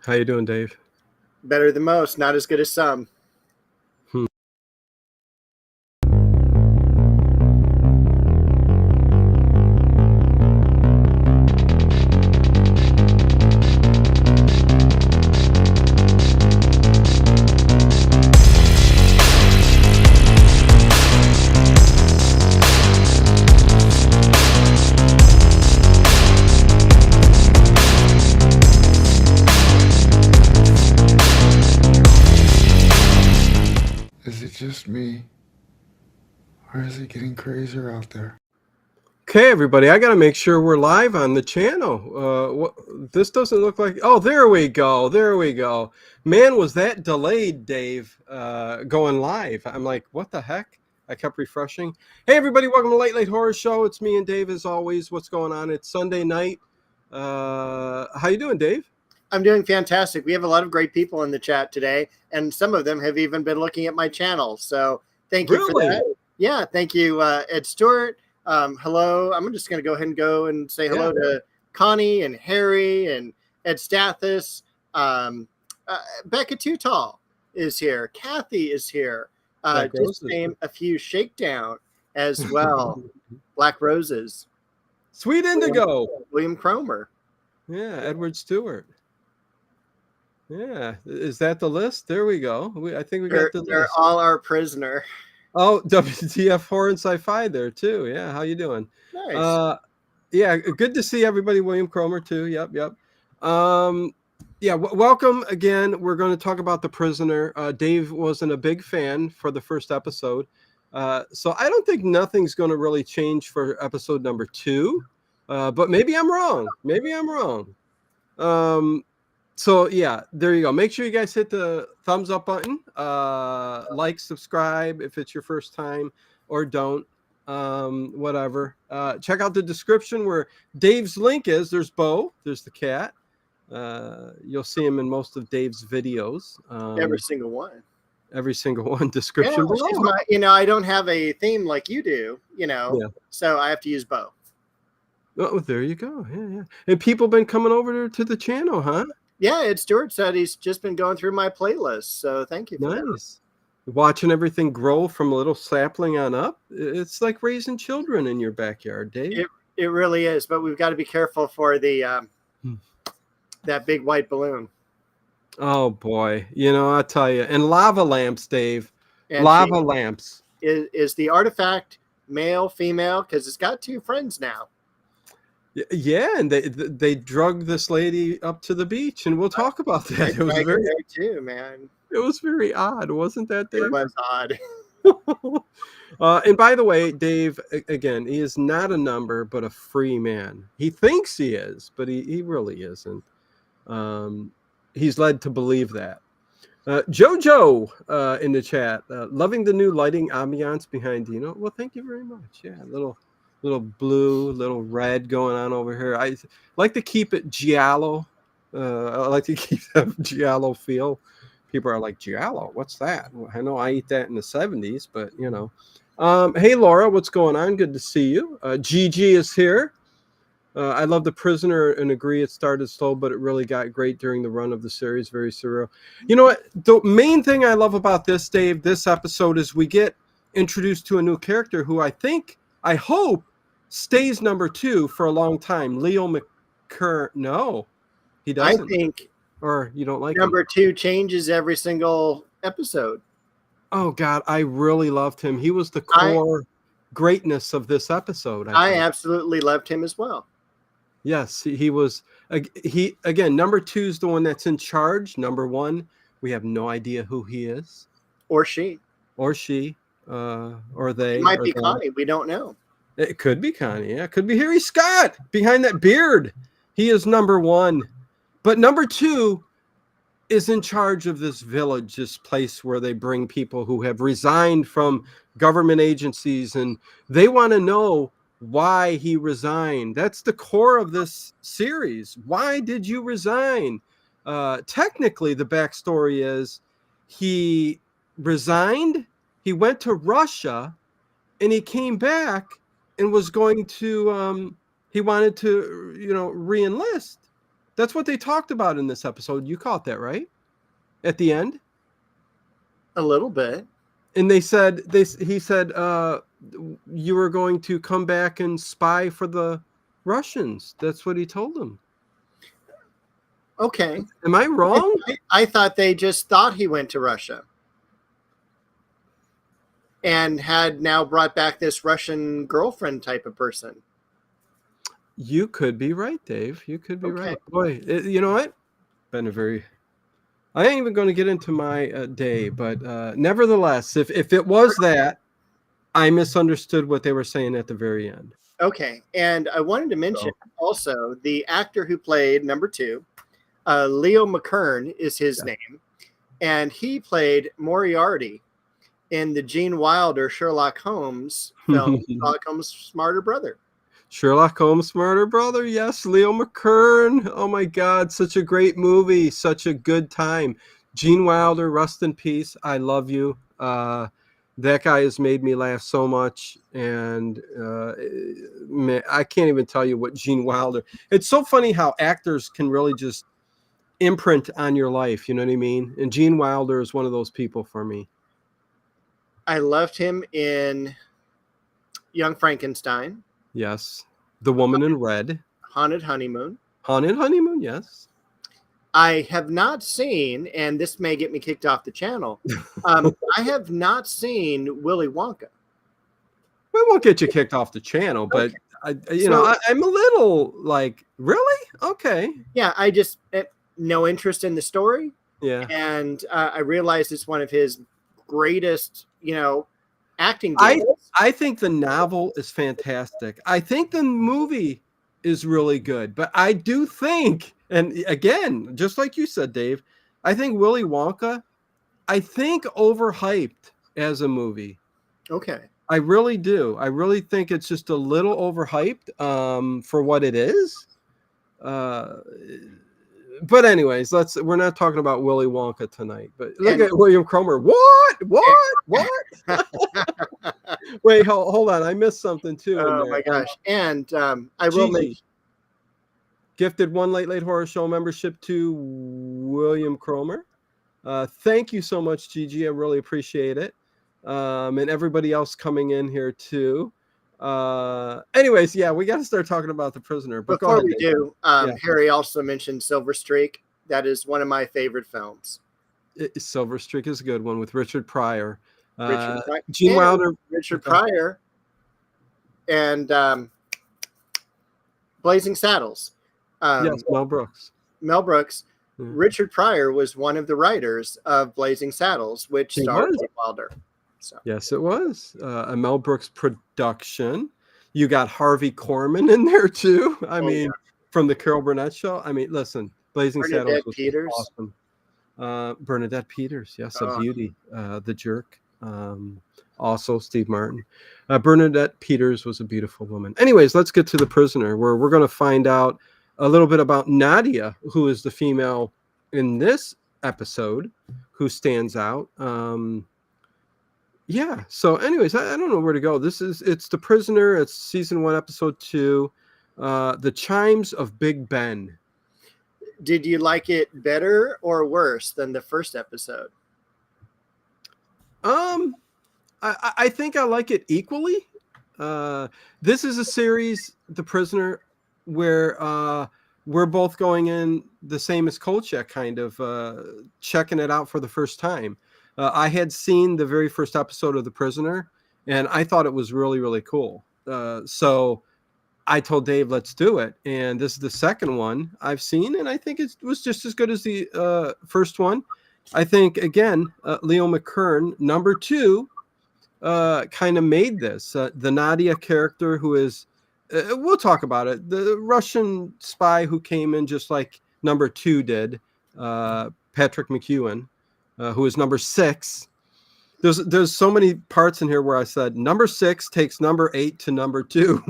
How you doing, Dave? Better than most, not as good as some. Hmm. Is it just me? Or is it getting crazier out there? Okay, everybody, I got to make sure we're live on the channel. This doesn't look like... Oh, there we go. There we go. Man, was that delayed, Dave, going live. I'm like, what the heck? I kept refreshing. Hey, everybody, welcome to Late Late Horror Show. It's me and Dave, as always. What's going on? It's Sunday night. How you doing, Dave? I'm doing fantastic. We have a lot of great people in the chat today, and some of them have even been looking at my channel. So thank you for that. Yeah, thank you, Ed Stewart. Hello. I'm just going to go ahead and say hello to Connie and Harry and Ed Stathis. Becca Tootal is here. Kathy is here. Just to name a few, Shakedown as well. Black Roses. Sweet Indigo. William Cromer. Yeah, Edward Stewart. Yeah, is that the list? There we go. I think we got the list. They're all our prisoner. Oh, WTF Horror and Sci-Fi there too. Yeah, how you doing? Nice. Yeah, good to see everybody. William Cromer too. Yep. Yeah, welcome again. We're going to talk about The Prisoner. Dave wasn't a big fan for the first episode, so I don't think nothing's going to really change for episode number 2. But maybe I'm wrong. So yeah, there you go. Make sure you guys hit the thumbs up button, like, subscribe if it's your first time, or don't, whatever. Check out the description where Dave's link is. There's Bo, there's the cat. You'll see him in most of Dave's videos. Every single one. Description below. I don't have a theme like you do, so I have to use Bo. Oh, there you go. Yeah. And people been coming over to the channel, huh? Yeah, Ed Stewart said he's just been going through my playlist, so thank you for that. Watching everything grow from a little sapling on up. It's like raising children in your backyard, Dave. It really is, but we've got to be careful for the that big white balloon. Oh boy, I'll tell you. And lava lamps, Dave. And lava lamps. Is the artifact male, female? Because it's got 2 friends now. Yeah, and they drug this lady up to the beach, and we'll talk about that. It was very too, man. It was very odd, wasn't that, Dave? It was odd. And by the way, Dave, again, he is not a number, but a free man. He thinks he is, but he really isn't. He's led to believe that. Jojo in the chat, loving the new lighting ambiance behind Dino. Well, thank you very much. Yeah, little blue, little red going on over here. I like to keep it giallo. I like to keep that giallo feel. People are like, giallo, what's that? Well, I know I eat that in the 70s, but hey Laura, what's going on? Good to see you. Gigi is here. I love The Prisoner and agree it started slow, but it really got great during the run of the series. Very surreal. You know what? The main thing I love about this, Dave, this episode is we get introduced to a new character who I hope stays number 2 for a long time. Leo McCurr. No, he doesn't. I think, or you don't like number him. 2 changes every single episode. Oh God, I really loved him. He was the core greatness of this episode. I absolutely loved him as well. Yes, he was. He again. Number 2 is the one that's in charge. Number 1, we have no idea who he is, or she, or they. It might be Connie. We don't know. It could be Connie. Yeah, it could be Harry Scott behind that beard. He is number 1, but number 2 is in charge of this village, this place where they bring people who have resigned from government agencies, and they want to know why he resigned. That's the core of this series. Why did you resign? Technically, the backstory is he resigned, he went to Russia, and he came back and was going to, he wanted to, re-enlist. That's what they talked about in this episode. You caught that, right? At the end? A little bit. And he said, you were going to come back and spy for the Russians. That's what he told them. Okay. Am I wrong? I thought they just thought he went to Russia and had now brought back this Russian girlfriend type of person. You could be right, Dave. You could be Okay. right. Boy, you know what? Been a very... I ain't even going to get into my day, but nevertheless, if it was that, I misunderstood what they were saying at the very end. Okay. And I wanted to mention also the actor who played number 2, Leo McKern is his name. And he played Moriarty in the Gene Wilder Sherlock Holmes film, Sherlock Holmes' Smarter Brother. Sherlock Holmes' Smarter Brother. Yes, Leo McKern. Oh my God, such a great movie. Such a good time. Gene Wilder, rest in peace. I love you. That guy has made me laugh so much. And man, I can't even tell you what Gene Wilder. It's so funny how actors can really just imprint on your life. You know what I mean? And Gene Wilder is one of those people for me. I loved him in Young Frankenstein. Yes. The Woman in Red. Haunted Honeymoon. Haunted Honeymoon, yes. I have not seen, and this may get me kicked off the channel, I have not seen Willy Wonka. We won't get you kicked off the channel, but okay. I'm a little like, really? Okay. Yeah, I just no interest in the story. Yeah. And I realized it's one of his greatest, acting gigs. I think the novel is fantastic. I think the movie is really good, but I do think, and again, just like you said, Dave, I think Willy Wonka, overhyped as a movie. Okay. I really do. I really think it's just a little overhyped for what it is. But anyways, we're not talking about Willy Wonka tonight, but look at William Cromer. What? Wait, hold on. I missed something too. Oh my gosh. And I will make gifted 1 Late Horror Show membership to William Cromer. Thank you so much, Gigi. I really appreciate it. And everybody else coming in here too. Anyways, yeah, we got to start talking about The Prisoner. But before we do, Harry also mentioned Silver Streak. That is one of my favorite films. Silver Streak is a good one with Richard Pryor. Gene Wilder, Richard Pryor, and Blazing Saddles. Yes, Mel Brooks. Richard Pryor was one of the writers of Blazing Saddles, which starred Gene Wilder. So. Yes, it was a Mel Brooks production. You got Harvey Korman in there too. I mean, from the Carol Burnett Show. I mean, listen, Blazing Saddles was awesome. Bernadette Peters, yes, a beauty. The Jerk, also Steve Martin. Bernadette Peters was a beautiful woman. Anyways, let's get to The Prisoner, where we're going to find out a little bit about Nadia, who is the female in this episode, who stands out. Yeah. So anyways, I don't know where to go. It's The Prisoner. It's season 1, episode 2, The Chimes of Big Ben. Did you like it better or worse than the first episode? I think I like it equally. This is a series, The Prisoner, where we're both going in the same as Kolchak, kind of checking it out for the first time. I had seen the very first episode of The Prisoner, and I thought it was really, really cool. So I told Dave, let's do it. And this is the second one I've seen, and I think it was just as good as the first one. I think, again, Leo McKern, number 2, kind of made this. The Nadia character, who is, we'll talk about it, the Russian spy who came in just like number 2 did, Patrick McEwen. Who is number 6. There's so many parts in here where I said number 6 takes number 8 to number 2.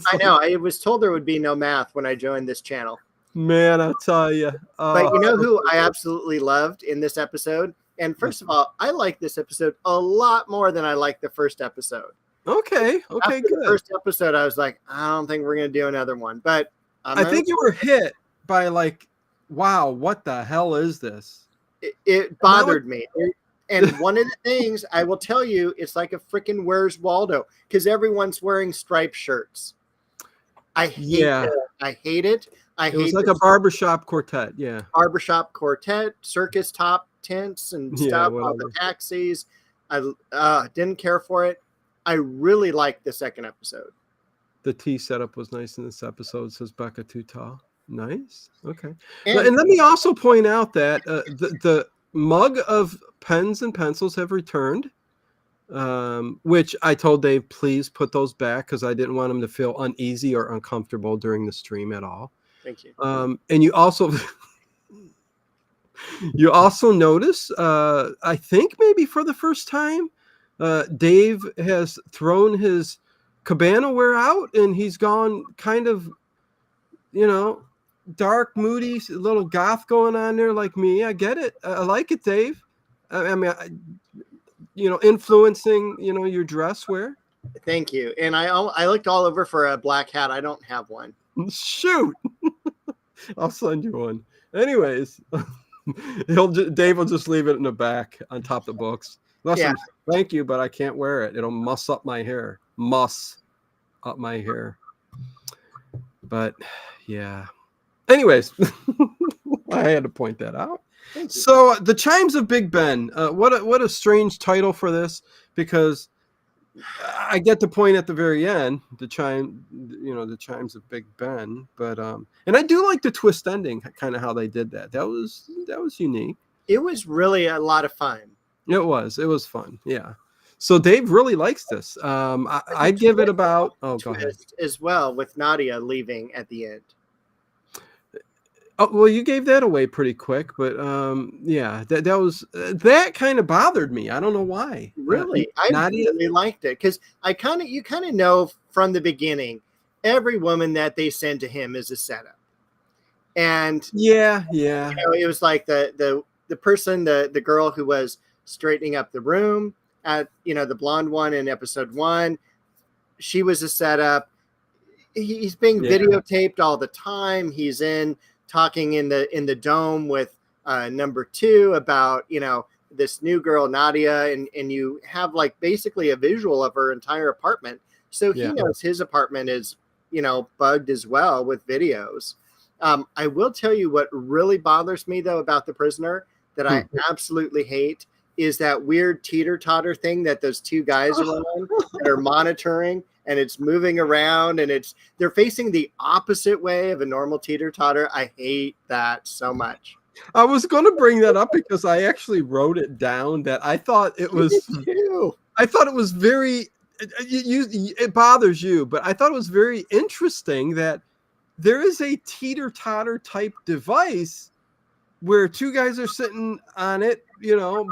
I know. I was told there would be no math when I joined this channel. Man, I tell you. But you know who I absolutely loved in this episode? And first of all, I like this episode a lot more than I liked the first episode. Okay, After good. The first episode, I was like, I don't think we're going to do another one. But I think you were hit by like, wow, what the hell is this? It bothered me. And one of the things I will tell you, it's like a freaking Where's Waldo, because everyone's wearing striped shirts. I hate it. I hate it. It was like a barbershop quartet. Yeah. Barbershop quartet, circus top tents and stuff, all the taxis. I didn't care for it. I really liked the second episode. The tea setup was nice in this episode, says Becca Tutal. Nice. Okay. And let me also point out that the mug of pens and pencils have returned, which I told Dave, please put those back because I didn't want him to feel uneasy or uncomfortable during the stream at all. Thank you. And you also notice, I think maybe for the first time, Dave has thrown his cabana wear out and he's gone kind of, dark, moody, a little goth going on there like me. I get it. I like it, Dave. I mean, influencing, your dress wear. Thank you. And I looked all over for a black hat. I don't have one. Shoot. I'll send you one. Anyways, Dave will just leave it in the back on top of the books. Listen, thank you, but I can't wear it. It'll muss up my hair. But yeah. Anyways, I had to point that out. So the Chimes of Big Ben. What a strange title for this, because I get the point at the very end, the Chimes of Big Ben. But and I do like the twist ending, kind of how they did that. That was unique. It was really a lot of fun. It was fun. Yeah. So Dave really likes this. I'd give it about go ahead. As well, with Nadia leaving at the end. Oh, well, you gave that away pretty quick, but that kind of bothered me. I don't know why. Really, I really liked it because you kind of know from the beginning, every woman that they send to him is a setup, and it was like the person, the girl who was straightening up the room at the blonde one in episode 1, she was a setup. He's being videotaped all the time. He's talking in the dome with number 2 about this new girl Nadia, and you have like basically a visual of her entire apartment, so he knows his apartment is bugged as well with videos. I will tell you what really bothers me though about The Prisoner that I absolutely hate is that weird teeter-totter thing that those 2 guys are on that are monitoring, and it's moving around, and they're facing the opposite way of a normal teeter-totter. I hate that so much. I was going to bring that up because I actually wrote it down that I thought it was very, it bothers you, but I thought it was very interesting that there is a teeter-totter type device where 2 guys are sitting on it,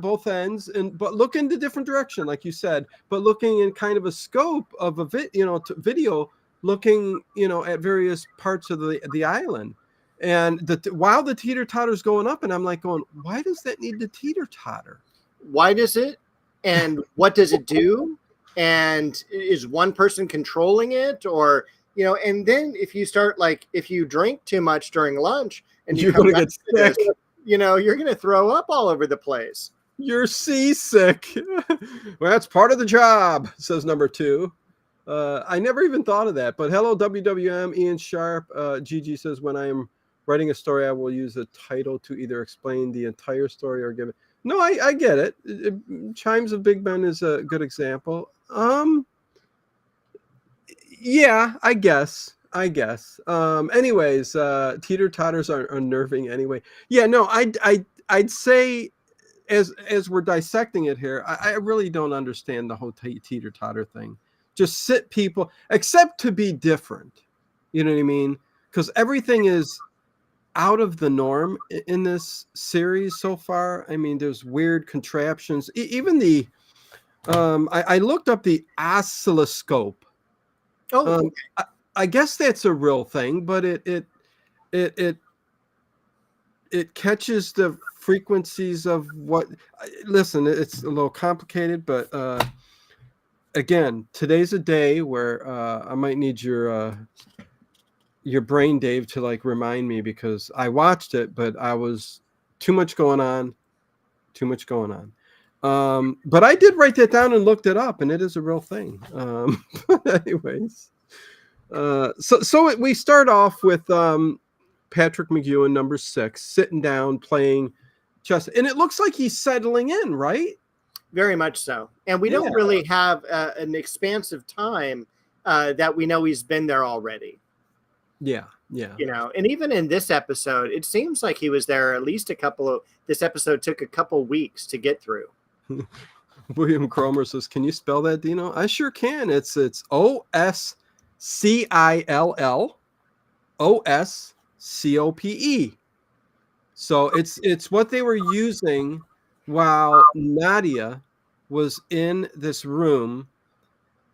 both ends, but looking the different direction, like you said, but looking in kind of a scope of a video, looking, at various parts of the island. And while the teeter-totter's going up, and I'm like going, why does that need to teeter-totter? Why does it? And what does it do? And is one person controlling it? Or, and then if you drink too much during lunch and you're going to get sick, you're going to throw up all over the place. You're seasick. Well, that's part of the job, says number 2. I never even thought of that, but hello, WWM, Ian Sharp. Gigi says, when I am writing a story, I will use a title to either explain the entire story or give it. No, I get it. Chimes of Big Ben is a good example. Yeah, I guess. Anyways, teeter-totters are unnerving anyway. Yeah, no, I'd say as we're dissecting it here, I really don't understand the whole teeter-totter thing. Just sit people, except to be different. You know what I mean? Because everything is out of the norm in this series so far. I mean, there's weird contraptions. Even the, I looked up the oscilloscope. Oh, I guess that's a real thing, but it catches the frequencies of what. Listen, it's a little complicated, but again, today's a day where I might need your your brain, Dave, to like remind me, because I watched it, but I was too much going on. But I did write that down and looked it up, and it is a real thing. But anyways, so we start off with Patrick McGowan, number 6, sitting down playing chess, and it looks like he's settling in, right? Very much so. And we don't really have an expansive time that we know he's been there already. Yeah. And even in this episode, it seems like he was there at least this episode took a couple weeks to get through. William Cromer says, "Can you spell that, Dino?" I sure can. It's OSCILLOSCOPE. So it's what they were using while Nadia was in this room,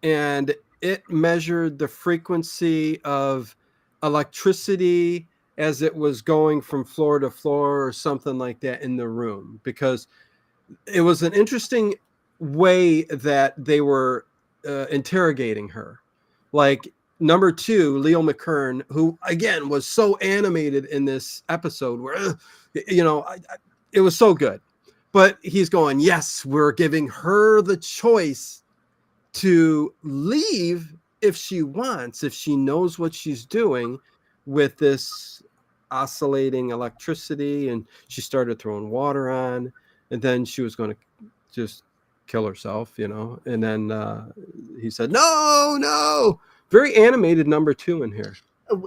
and it measured the frequency of electricity as it was going from floor to floor or something like that in the room, because it was an interesting way that they were interrogating her. Like number 2, Leo McKern, who again was so animated in this episode, where it was so good, but he's going, yes, we're giving her the choice to leave if she wants, if she knows what she's doing with this oscillating electricity. And she started throwing water on, and then she was going to just kill herself, and then he said, no. Very animated number 2 in here.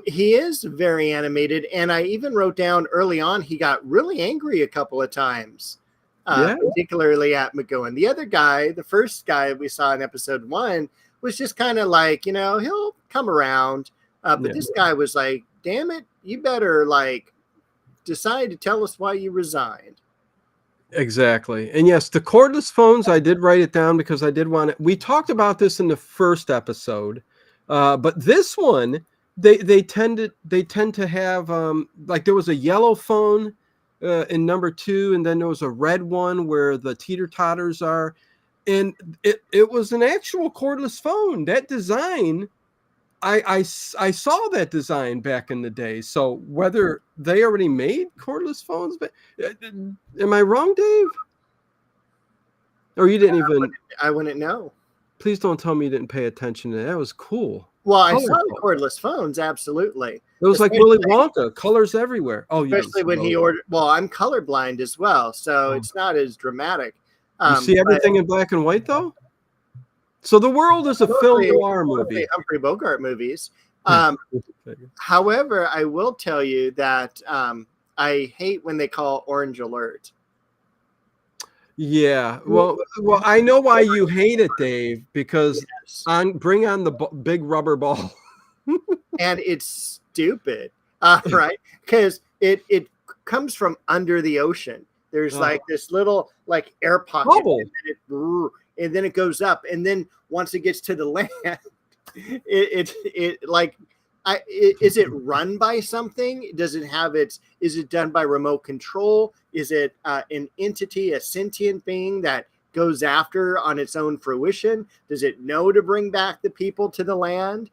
He is very animated, and I even wrote down early on he got really angry a couple of times, particularly at McGowan. The other guy, the first guy we saw in episode 1, was just kind of like, he'll come around, but this guy was like, damn it, you better like decide to tell us why you resigned. Exactly. And yes, the cordless phones, I did write it down because I did want it. We talked about this in the first episode, but this one, they tend to have like there was a yellow phone in number 2, and then there was a red one where the teeter-totters are, and it was an actual cordless phone. That design, I saw that design back in the day. So whether they already made cordless phones, but am I wrong, Dave? Or you didn't even? I wouldn't know. Please don't tell me you didn't pay attention to that. That was cool. Well, I saw the cordless phones, absolutely. It was like Willy Wonka, colors everywhere. Oh, especially when he ordered. Well, I'm colorblind as well, so it's not as dramatic. You see everything in black and white, though? So the world is a film noir movie. Humphrey Bogart movies. However, I will tell you that I hate when they call Orange Alert. Yeah, well, I know why you hate it, Dave, because bring on the big rubber ball. And it's stupid, right? Because it comes from under the ocean. There's like this little like air pocket, and then it goes up, and then once it gets to the land, it like, is it run by something? Does it have is it done by remote control? Is it an entity, a sentient being that goes after on its own fruition? Does it know to bring back the people to the land?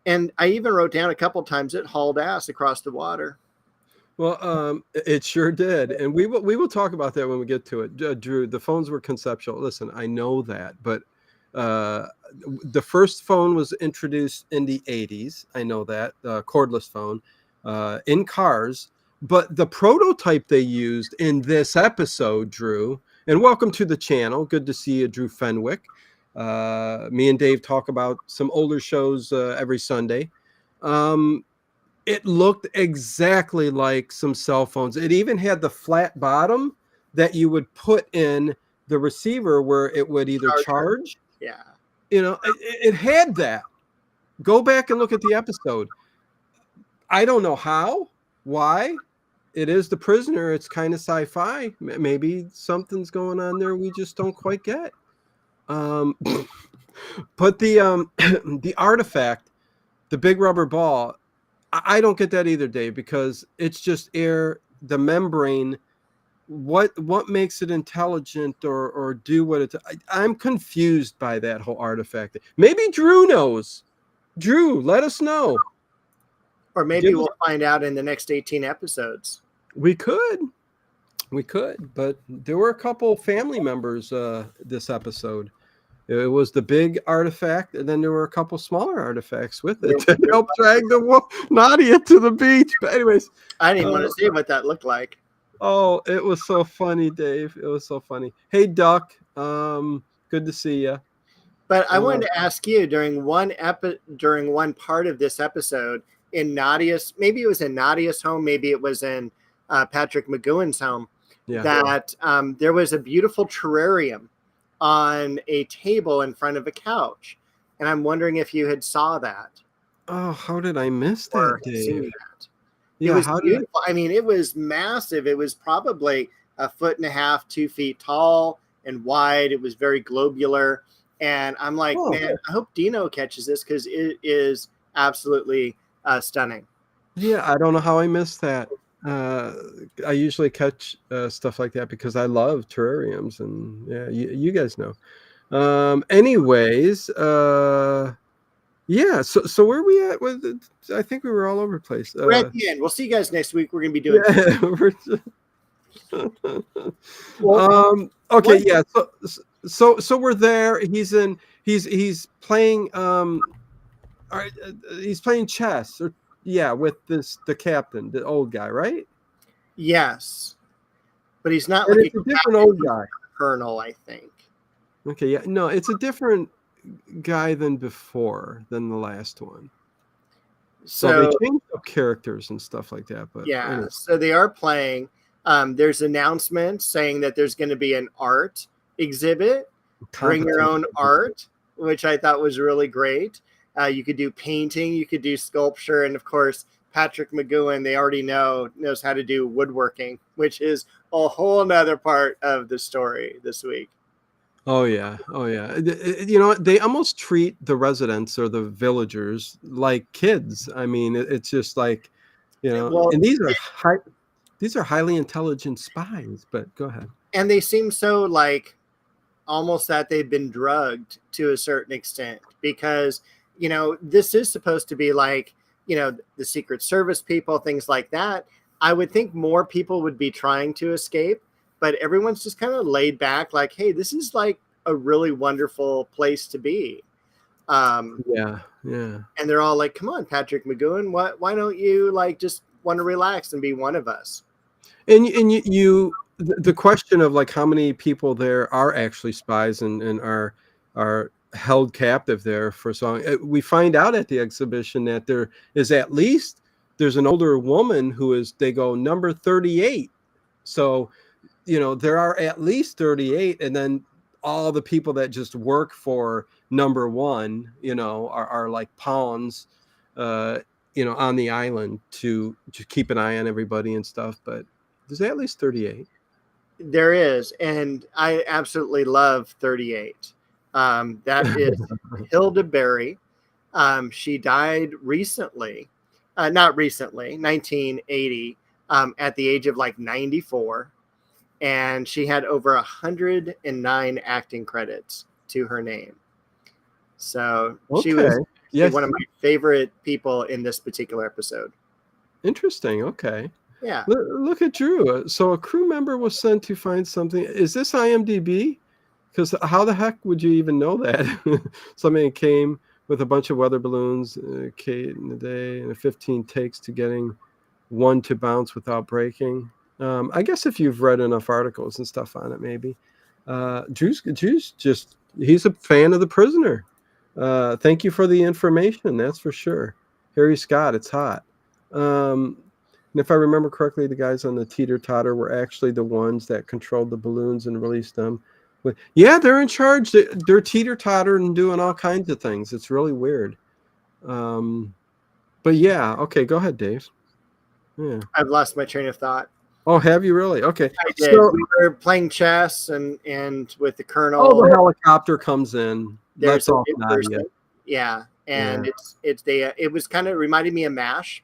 And I even wrote down a couple times it hauled ass across the water. Well, it sure did, and we will talk about that when we get to it. Drew, the phones were conceptual. Listen, I know that, but the first phone was introduced in the 80s. I know that, cordless phone in cars, but the prototype they used in this episode, Drew, and welcome to the channel. Good to see you, Drew Fenwick. Me and Dave talk about some older shows every Sunday. It looked exactly like some cell phones. It even had the flat bottom that you would put in the receiver where it would either charge. Yeah. It had that. Go back and look at the episode. I don't know how, why. It is The Prisoner. It's kind of sci-fi. Maybe something's going on there we just don't quite get. But the artifact, the big rubber ball, I don't get that either, Dave, because it's just air, the membrane. What makes it intelligent or do what it? I'm confused by that whole artifact. Maybe Drew knows. Drew, let us know. Or maybe we'll find out in the next 18 episodes. We could, but there were a couple family members this episode. It was the big artifact, and then there were a couple smaller artifacts with it to help drag the Nadia to the beach. But anyways, I didn't even want to see what that looked like. Oh, it was so funny, Dave. It was so funny. Hey, Duck. Good to see you. But I wanted to ask you during one part of this episode in Nadia's, maybe it was in Nadia's home, maybe it was in Patrick McGowan's home, that there was a beautiful terrarium on a table in front of a couch, and I'm wondering if you had saw that. Oh, how did I miss that, Dave? That. Yeah, it was beautiful. I mean, it was massive. It was probably 1.5 feet, 2 feet tall and wide. It was very globular. And I'm like, man, I hope Dino catches this because it is absolutely stunning. Yeah, I don't know how I missed that. I usually catch stuff like that because I love terrariums, and yeah, you guys know. Anyways, yeah. So where are we at? I think we were all over the place. We're at the end. We'll see you guys next week. We're gonna be doing. Okay. Yeah. So we're there. He's playing. He's playing chess, or with the captain, the old guy, right? Yes, but he's not like a different old guy. Colonel, I think. Okay. Yeah. No, it's a different guy than the last one. So they changed up characters and stuff like that. But anyway. So they are playing. There's announcements saying that there's going to be an art exhibit. Bring your own art, which I thought was really great. You could do painting, you could do sculpture, and of course, Patrick McGowan, they already knows how to do woodworking, which is a whole nother part of the story this week. Oh yeah. You know, they almost treat the residents or the villagers like kids. I mean, it's just like, and these are highly intelligent spies. But go ahead. And they seem so like almost that they've been drugged to a certain extent because, this is supposed to be like, the Secret Service people, things like that. I would think more people would be trying to escape, but everyone's just kind of laid back like, hey, this is like a really wonderful place to be. Yeah. And they're all like, come on, Patrick McGowan, why don't you like just want to relax and be one of us? And you the question of like how many people there are actually spies and are held captive there for so long. We find out at the exhibition that there is there's an older woman who is, they go, number 38. So, there are at least 38, and then all the people that just work for number 1, are like pawns, on the island to keep an eye on everybody and stuff. But there's at least 38. There is, and I absolutely love 38. That is Hilda Berry. She died recently, not recently, 1980, at the age of like 94. And she had over 109 acting credits to her name. So she was one of my favorite people in this particular episode. Interesting. Okay. Yeah. Look at Drew. So a crew member was sent to find something. Is this IMDb? Because how the heck would you even know that? Somebody came with a bunch of weather balloons, Kate in a day, and 15 takes to getting one to bounce without breaking. I guess if you've read enough articles and stuff on it, maybe. Drew's just, he's a fan of The Prisoner. Thank you for the information. That's for sure. Harry Scott, it's hot. And if I remember correctly, the guys on the teeter-totter were actually the ones that controlled the balloons and released them. But yeah, they're in charge. They're teeter-totter and doing all kinds of things. It's really weird. But yeah, okay, go ahead, Dave. Yeah. I've lost my train of thought. Oh, have you really? Okay. I did. So, we were playing chess and with the colonel. Oh, the helicopter comes in. There's a new person. Yeah. And it was kind of reminded me of MASH.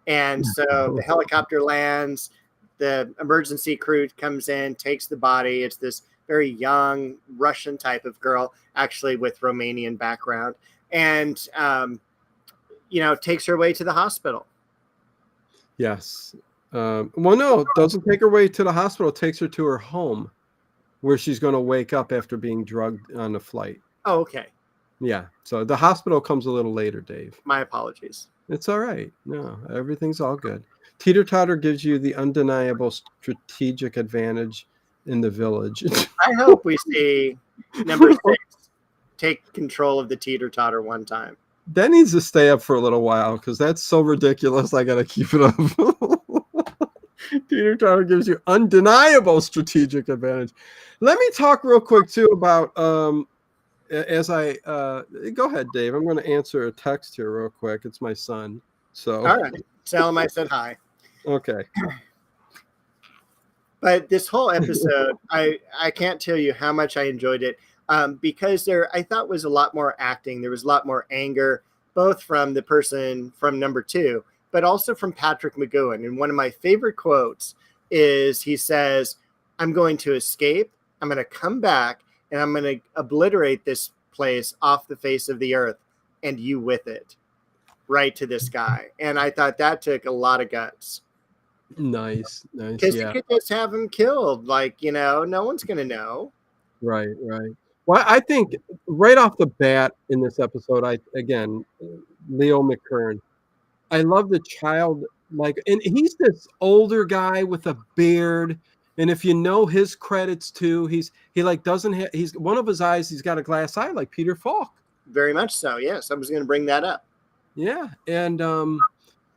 And so the helicopter lands, the emergency crew comes in, takes the body. It's this very young Russian type of girl, actually with Romanian background. And takes her away to the hospital. Yes. Well, no, doesn't take her away to the hospital. Takes her to her home, where she's going to wake up after being drugged on the flight. Oh, okay. Yeah. So the hospital comes a little later, Dave. My apologies. It's all right. No, everything's all good. Teeter-totter gives you the undeniable strategic advantage in the village. I hope we see number 6 take control of the teeter-totter one time. That needs to stay up for a little while because that's so ridiculous. I got to keep it up. Teeter-totter gives you undeniable strategic advantage. Let me talk real quick too about go ahead, Dave. I'm going to answer a text here real quick. It's my son. So all right, tell him I said hi. Okay. But this whole episode, I can't tell you how much I enjoyed it, because I thought was a lot more acting. There was a lot more anger, both from the person from number 2, but also from Patrick McGowan. And one of my favorite quotes is he says, "I'm going to escape. I'm going to come back, and I'm going to obliterate this place off the face of the earth, and you with it," right to this guy. And I thought that took a lot of guts. Nice. Because Yeah. you could just have him killed. Like, no one's going to know. Right. Well, I think right off the bat in this episode, Leo McKern, I love the child, and he's this older guy with a beard. And if you know his credits too, he doesn't have, he's one of his eyes, he's got a glass eye like Peter Falk. Very much so. Yes. I was going to bring that up. Yeah. And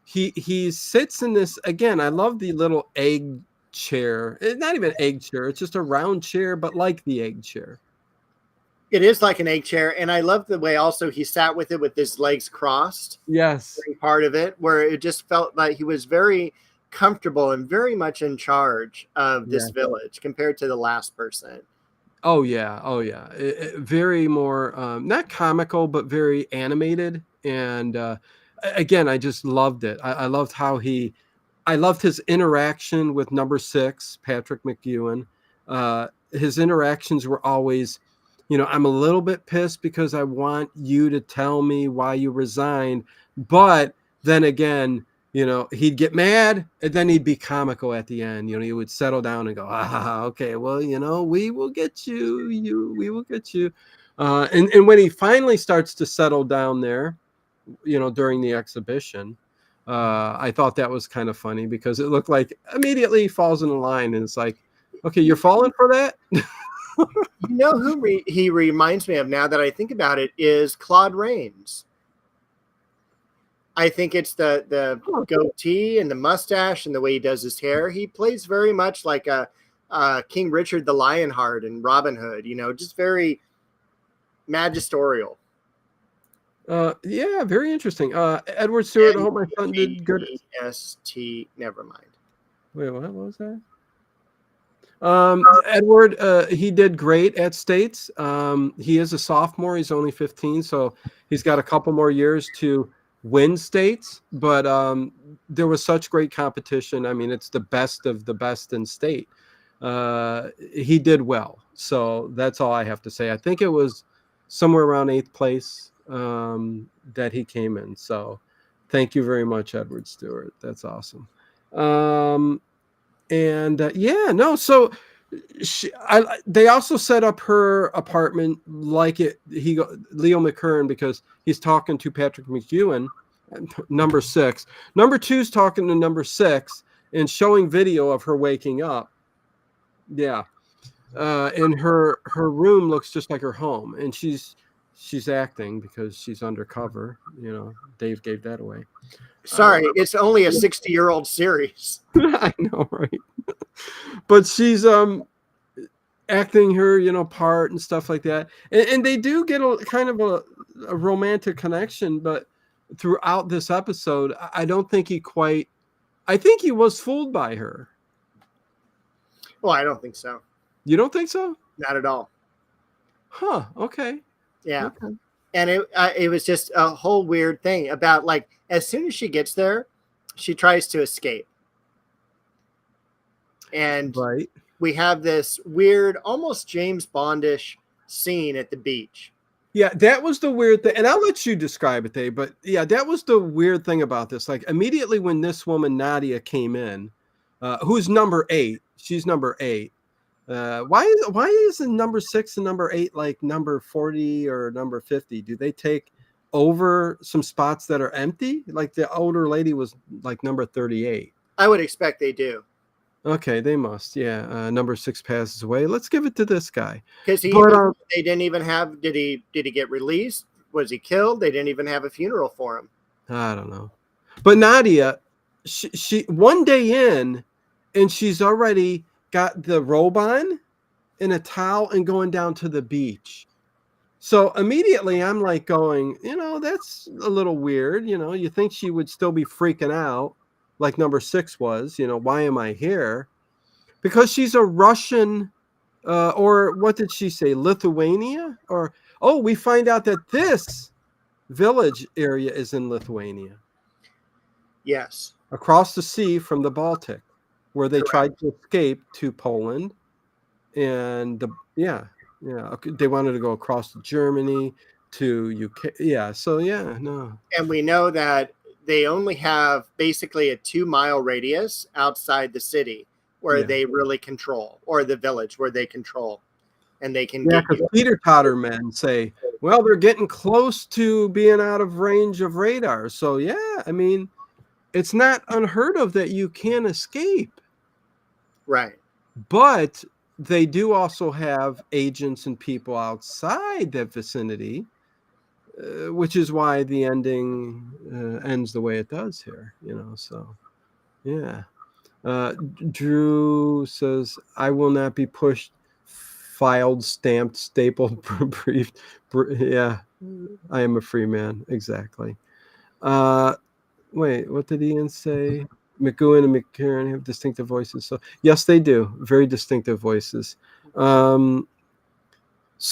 he sits in this, again, I love the little egg chair. It's not even an egg chair. It's just a round chair, but like the egg chair. It is like an egg chair. And I love the way also he sat with it with his legs crossed. Yes. Part of it where it just felt like he was very comfortable and very much in charge of this village compared to the last person. Oh yeah. Very more, not comical, but very animated. And again, I just loved it. I loved I loved his interaction with number 6, Patrick McGowan. His interactions were always, I'm a little bit pissed because I want you to tell me why you resigned. But then again, he'd get mad and then he'd be comical at the end. He would settle down and go, okay, well, we will get you. We will get you. And when he finally starts to settle down there, during the exhibition, I thought that was kind of funny because it looked like immediately he falls in the line and it's like, okay, you're falling for that? Who he reminds me of now that I think about it is Claude Rains. I think it's the goatee and the mustache and the way he does his hair. He plays very much like a King Richard the Lionheart and Robin Hood, just very magisterial. Yeah, very interesting. Edward Stewart, I hope my son did good. ST, never mind. Wait, what was that? Edward, he did great at States. He is a sophomore. He's only 15, so he's got a couple more years to win States. But there was such great competition. I mean, it's the best of the best in state. He did well. So that's all I have to say. I think it was somewhere around 8th place that he came in. So thank you very much, Edward Stewart. That's awesome. So they also set up her apartment like Leo McKern, because he's talking to Patrick McGowan, number 6. Number 2's talking to number 6 and showing video of her waking up. Yeah. And her room looks just like her home, and she's acting because she's undercover. Dave gave that away. Sorry, it's only a 60-year-old series. I know, right? But she's acting her, part and stuff like that. And they do get a kind of a romantic connection, but throughout this episode, I don't think I think he was fooled by her. Well, I don't think so. You don't think so? Not at all. Huh. Okay. Yeah. Okay. And it was just a whole weird thing about, like, as soon as she gets there, she tries to escape. And we have this weird, almost James Bondish scene at the beach Yeah, that was the weird thing, and I'll let you describe it, Dave. But yeah, that was the weird thing about this. Like immediately when this woman Nadia came in, who's number 8, she's number 8. Why is the number 6 and number 8 like number 40 or number 50? Do they take over some spots that are empty? Like the older lady was like number 38. I would expect they do. Okay, they must. Yeah, number 6 passes away. Let's give it to this guy. Because But they didn't even have. Did he get released? Was he killed? They didn't even have a funeral for him. I don't know. But Nadia, she one day in, and she's already got the robe on and a towel and going down to the beach. So immediately I'm like going, that's a little weird. You think she would still be freaking out like number 6 was, why am I here? Because she's a Russian, or what did she say? Lithuania? Or, oh, we find out that this village area is in Lithuania. Yes. Across the sea from the Baltic, where they Correct. tried to escape to Poland. And they wanted to go across to Germany, to UK. Yeah, so yeah, no. And we know that they only have basically a 2-mile radius outside the city where they really control, or the village where they control. And they can because Peter Totter men say, well, they're getting close to being out of range of radar. So yeah, I mean, it's not unheard of that you can escape. Right. But they do also have agents and people outside that vicinity, which is why the ending ends the way it does here, so yeah. Drew says, I will not be pushed, filed, stamped, stapled, briefed. Yeah, I am a free man. Exactly. Wait, what did Ian say? McGowan and McCarran have distinctive voices. So yes, they do. Very distinctive voices. So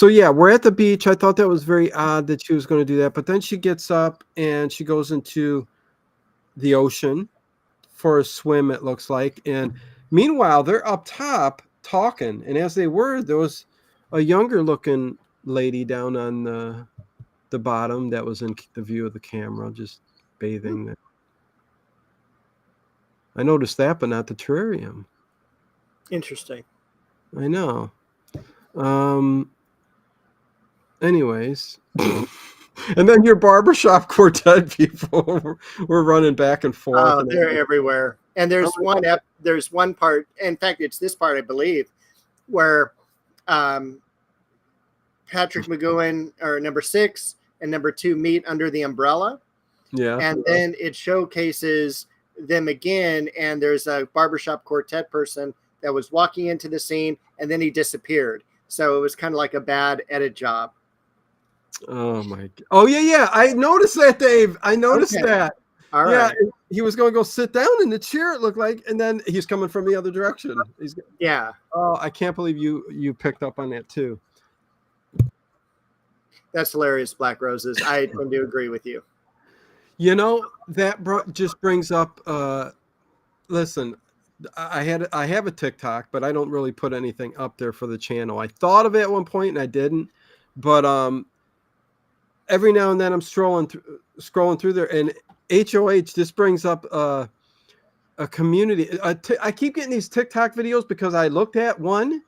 yeah, we're at the beach. I thought that was very odd that she was going to do that. But then she gets up and she goes into the ocean for a swim, it looks like. And meanwhile, they're up top talking. And as they were, there was a younger looking lady down on the bottom that was in the view of the camera, just bathing there. I noticed that, but not the terrarium. Interesting. I know. Anyways. And then your barbershop quartet people were running back and forth. Oh, they're everywhere. And there's one part, in fact, it's this part, I believe, where Patrick McGowan, or number 6 and number 2, meet under the umbrella. Yeah. And then it showcases them again, and there's a barbershop quartet person that was walking into the scene, and then he disappeared. So it was kind of like a bad edit job. Oh my God. Oh yeah. I noticed that, Dave. I noticed that. All right. Yeah, he was going to go sit down in the chair, it looked like, and then he's coming from the other direction. Yeah. Oh, I can't believe you picked up on that too. That's hilarious, Black Roses. I tend to agree with you. That just brings up. Listen, I have a TikTok, but I don't really put anything up there for the channel. I thought of it at one point and I didn't, but every now and then I'm scrolling through there, and HOH. This brings up a community. I keep getting these TikTok videos because I looked at one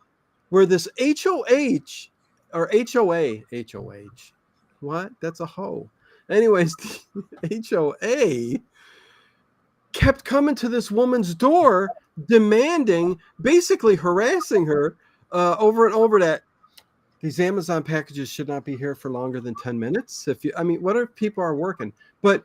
where this HOH or HOA. What? That's a hoe. Anyways, the HOA kept coming to this woman's door, demanding, basically harassing her over and over, that these Amazon packages should not be here for longer than 10 minutes. What if people are working? But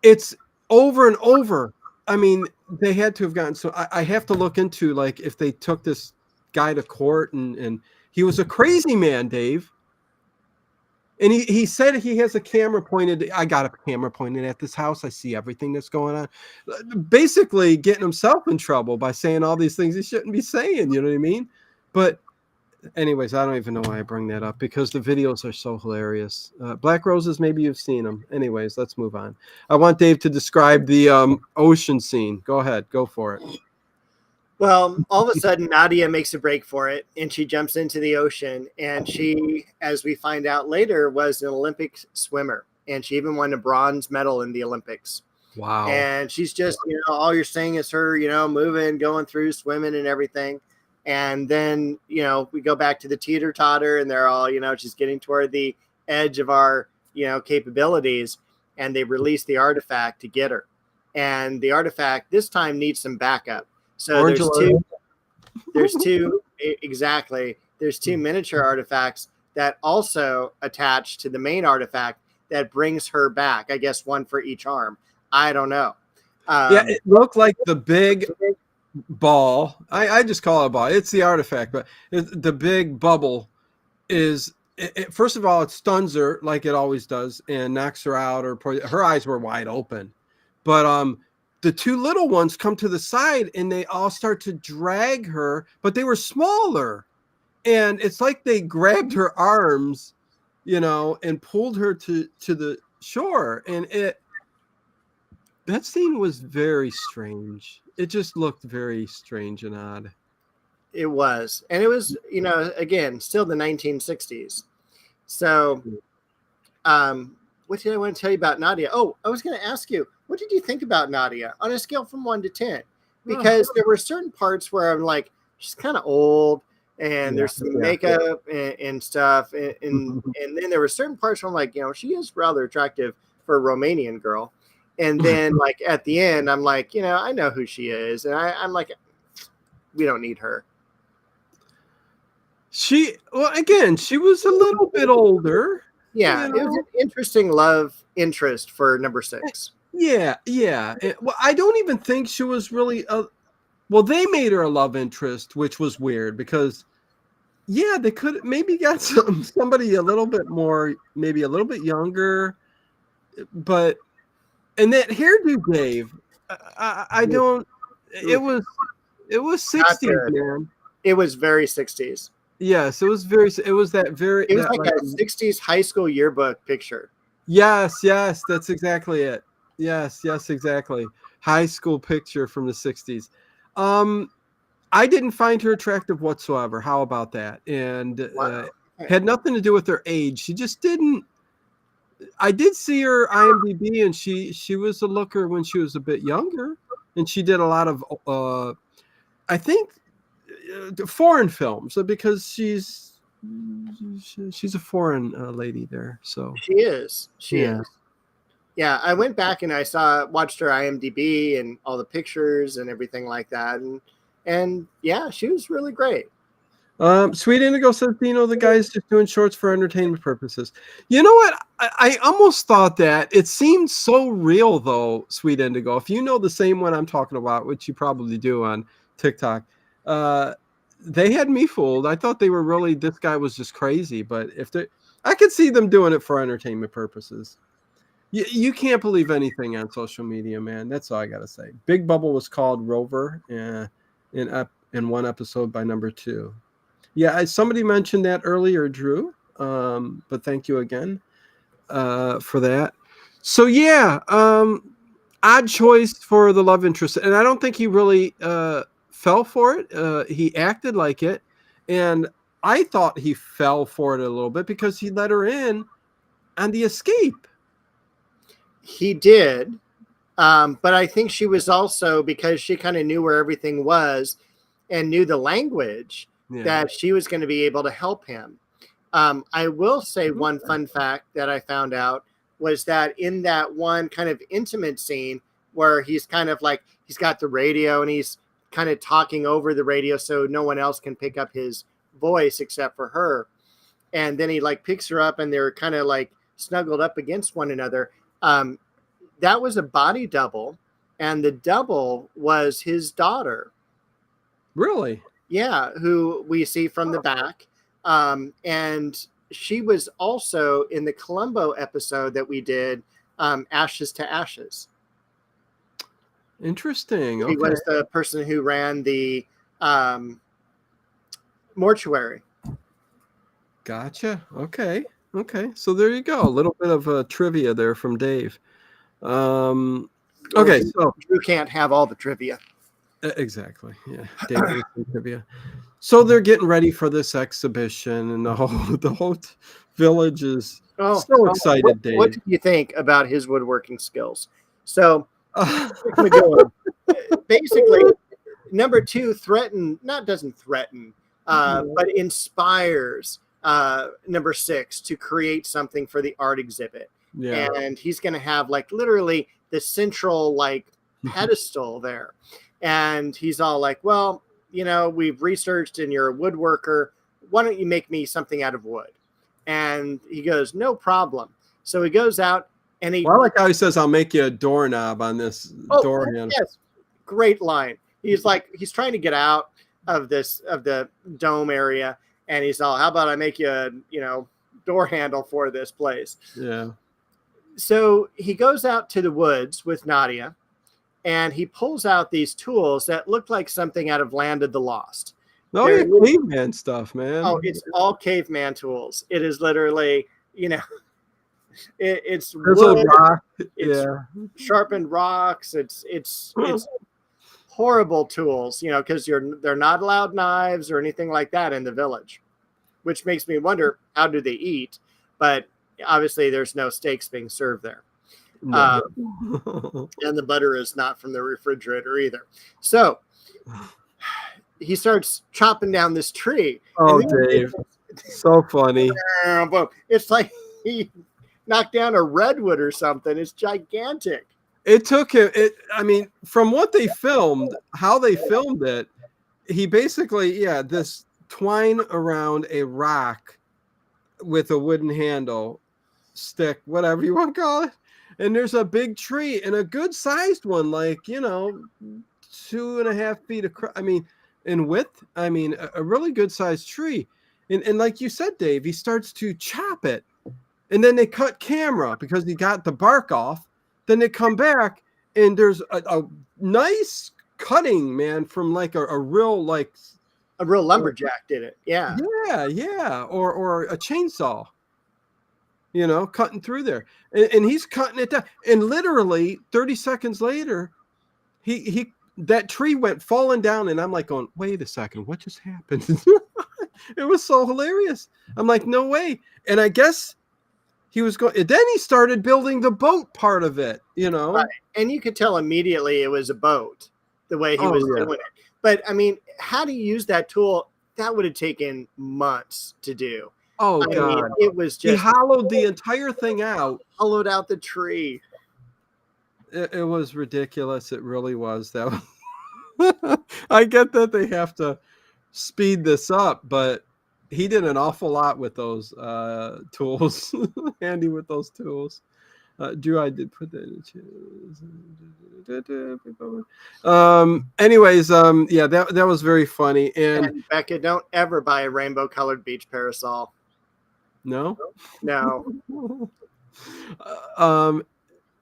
it's over and over. I mean, they had to have gotten, so I have to look into, like, if they took this guy to court, and he was a crazy man, Dave. And he said he has a camera pointed. I got a camera pointed at this house. I see everything that's going on. Basically getting himself in trouble by saying all these things he shouldn't be saying. You know what I mean? But anyways, I don't even know why I bring that up, because the videos are so hilarious. Black Roses, maybe you've seen them. Anyways, let's move on. I want Dave to describe the ocean scene. Go ahead. Go for it. Well, all of a sudden, Nadia makes a break for it, and she jumps into the ocean. And she, as we find out later, was an Olympic swimmer, and she even won a bronze medal in the Olympics. Wow. And she's just, all you're seeing is her, moving, going through, swimming, and everything. And then, we go back to the teeter totter, and they're all, she's getting toward the edge of our, capabilities, and they release the artifact to get her. And the artifact this time needs some backup. So Orange alert. there's two exactly. There's two miniature artifacts that also attach to the main artifact that brings her back. I guess one for each arm. I don't know. Yeah, it looked like the big ball. I just call it a ball. It's the artifact, but the big bubble is. First of all, it stuns her like it always does and knocks her out. Or her eyes were wide open, but the two little ones come to the side and they all start to drag her, but they were smaller. And it's like they grabbed her arms, and pulled her to the shore. And that scene was very strange. It just looked very strange and odd. It was. And it was, again, still the 1960s. So, what did I want to tell you about Nadia? Oh, I was going to ask you, what did you think about Nadia on a scale from 1 to 10? Because there were certain parts where I'm like, she's kind of old, and there's some makeup and stuff. And then there were certain parts where I'm like, she is rather attractive for a Romanian girl. And then, like, at the end, I'm like, I know who she is. And I'm like, we don't need her. She was a little bit older. Yeah, it was an interesting love interest for number 6. Yeah. Well, I don't even think she was really well, they made her a love interest, which was weird because, they could maybe got somebody a little bit more, maybe a little bit younger, but and that hairdo, Dave, I don't. It was 60s, man. It was very 60s. Yes, it was very. It was that very. It was like a 60s high school yearbook picture. Yes, that's exactly it. Yes, exactly. High school picture from the 60s. I didn't find her attractive whatsoever. How about that? And had nothing to do with her age. She just didn't. I did see her IMDb, and she was a looker when she was a bit younger, and she did a lot of, I think, foreign films because she's a foreign lady there. So she is. She is. Yeah, I went back and I watched her IMDb and all the pictures and everything like that, and yeah, she was really great. Sweet Indigo says, Dino, the guy's just doing shorts for entertainment purposes. You know what? I almost thought that. It seemed so real, though, Sweet Indigo. If you know the same one I'm talking about, which you probably do on TikTok, they had me fooled. I thought they were really, this guy was just crazy. But I could see them doing it for entertainment purposes. You can't believe anything on social media, man. That's all I got to say. Big Bubble was called Rover in one episode by number 2. Yeah, somebody mentioned that earlier, Drew. But thank you again for that. So yeah, odd choice for the love interest, and I don't think he really fell for it. He acted like it, and I thought he fell for it a little bit because he let her in on the escape. He did, but I think she was also, because she kind of knew where everything was and knew the language, that she was going to be able to help him. I will say one fun fact that I found out was that in that one kind of intimate scene where he's kind of like, he's got the radio and he's kind of talking over the radio so no one else can pick up his voice except for her. And then he like picks her up and they're kind of like snuggled up against one another. That was a body double, and the double was his daughter. Really? Yeah, who we see from the back. And she was also in the Columbo episode that we did, Ashes to Ashes. Interesting. He was the person who ran the mortuary. Gotcha. Okay. So there you go. A little bit of trivia there from Dave. Okay, so Drew can't have all the trivia. Exactly. Yeah. Dangerous trivia. So they're getting ready for this exhibition, and the whole village is so excited, What Dave. do you think about his woodworking skills? So, Uh, McGill, basically, number two doesn't threaten, but inspires number six to create something for the art exhibit. yeah. And he's going to have like literally the central like pedestal there. And he's all like, well, we've researched and you're a woodworker. Why don't you make me something out of wood? And he goes, no problem. So he goes out and Well, I like how he says, "I'll make you a doorknob on this door handle." yes, great line. He's trying to get out of the dome area, and he's all, how about I make you a door handle for this place? Yeah. So he goes out to the woods with Nadia, and he pulls out these tools that look like something out of Land of the Lost. No, yeah, caveman stuff, man. Oh, it's all caveman tools. It is literally, it's wood, rock. it's sharpened rocks. It's horrible tools, because they're not allowed knives or anything like that in the village, which makes me wonder, how do they eat? But obviously there's no steaks being served there. No. And the butter is not from the refrigerator either. So he starts chopping down this tree. Oh, Dave, so funny. It's like he knocked down a redwood or something. It's gigantic. It took him. I mean, from what they filmed, how they filmed it, he basically, this twine around a rock with a wooden handle, stick, whatever you want to call it. And there's a big tree, and a good sized one, like, 2.5 feet across. I mean, in width. I mean, a really good sized tree. And like you said, Dave, he starts to chop it, and then they cut camera because he got the bark off. Then they come back, and there's a nice cutting, man, from like a real lumberjack did it. Yeah. Yeah. Or a chainsaw, cutting through there. And he's cutting it down. And literally 30 seconds later, he that tree went falling down, and I'm like going, wait a second, what just happened? It was so hilarious. I'm like, no way. And I guess he was going, and then he started building the boat part of it, Right. And you could tell immediately it was a boat, the way he was doing it. But I mean, how to use that tool, that would have taken months to do. Oh, God. mean, it was just, he hollowed the entire thing out. Hollowed out the tree. It was ridiculous. It really was. That I get that they have to speed this up, but he did an awful lot with those tools. Handy with those tools. Drew, I did put that in the chat. Anyways, that was very funny. And Becca, don't ever buy a rainbow colored beach parasol. No.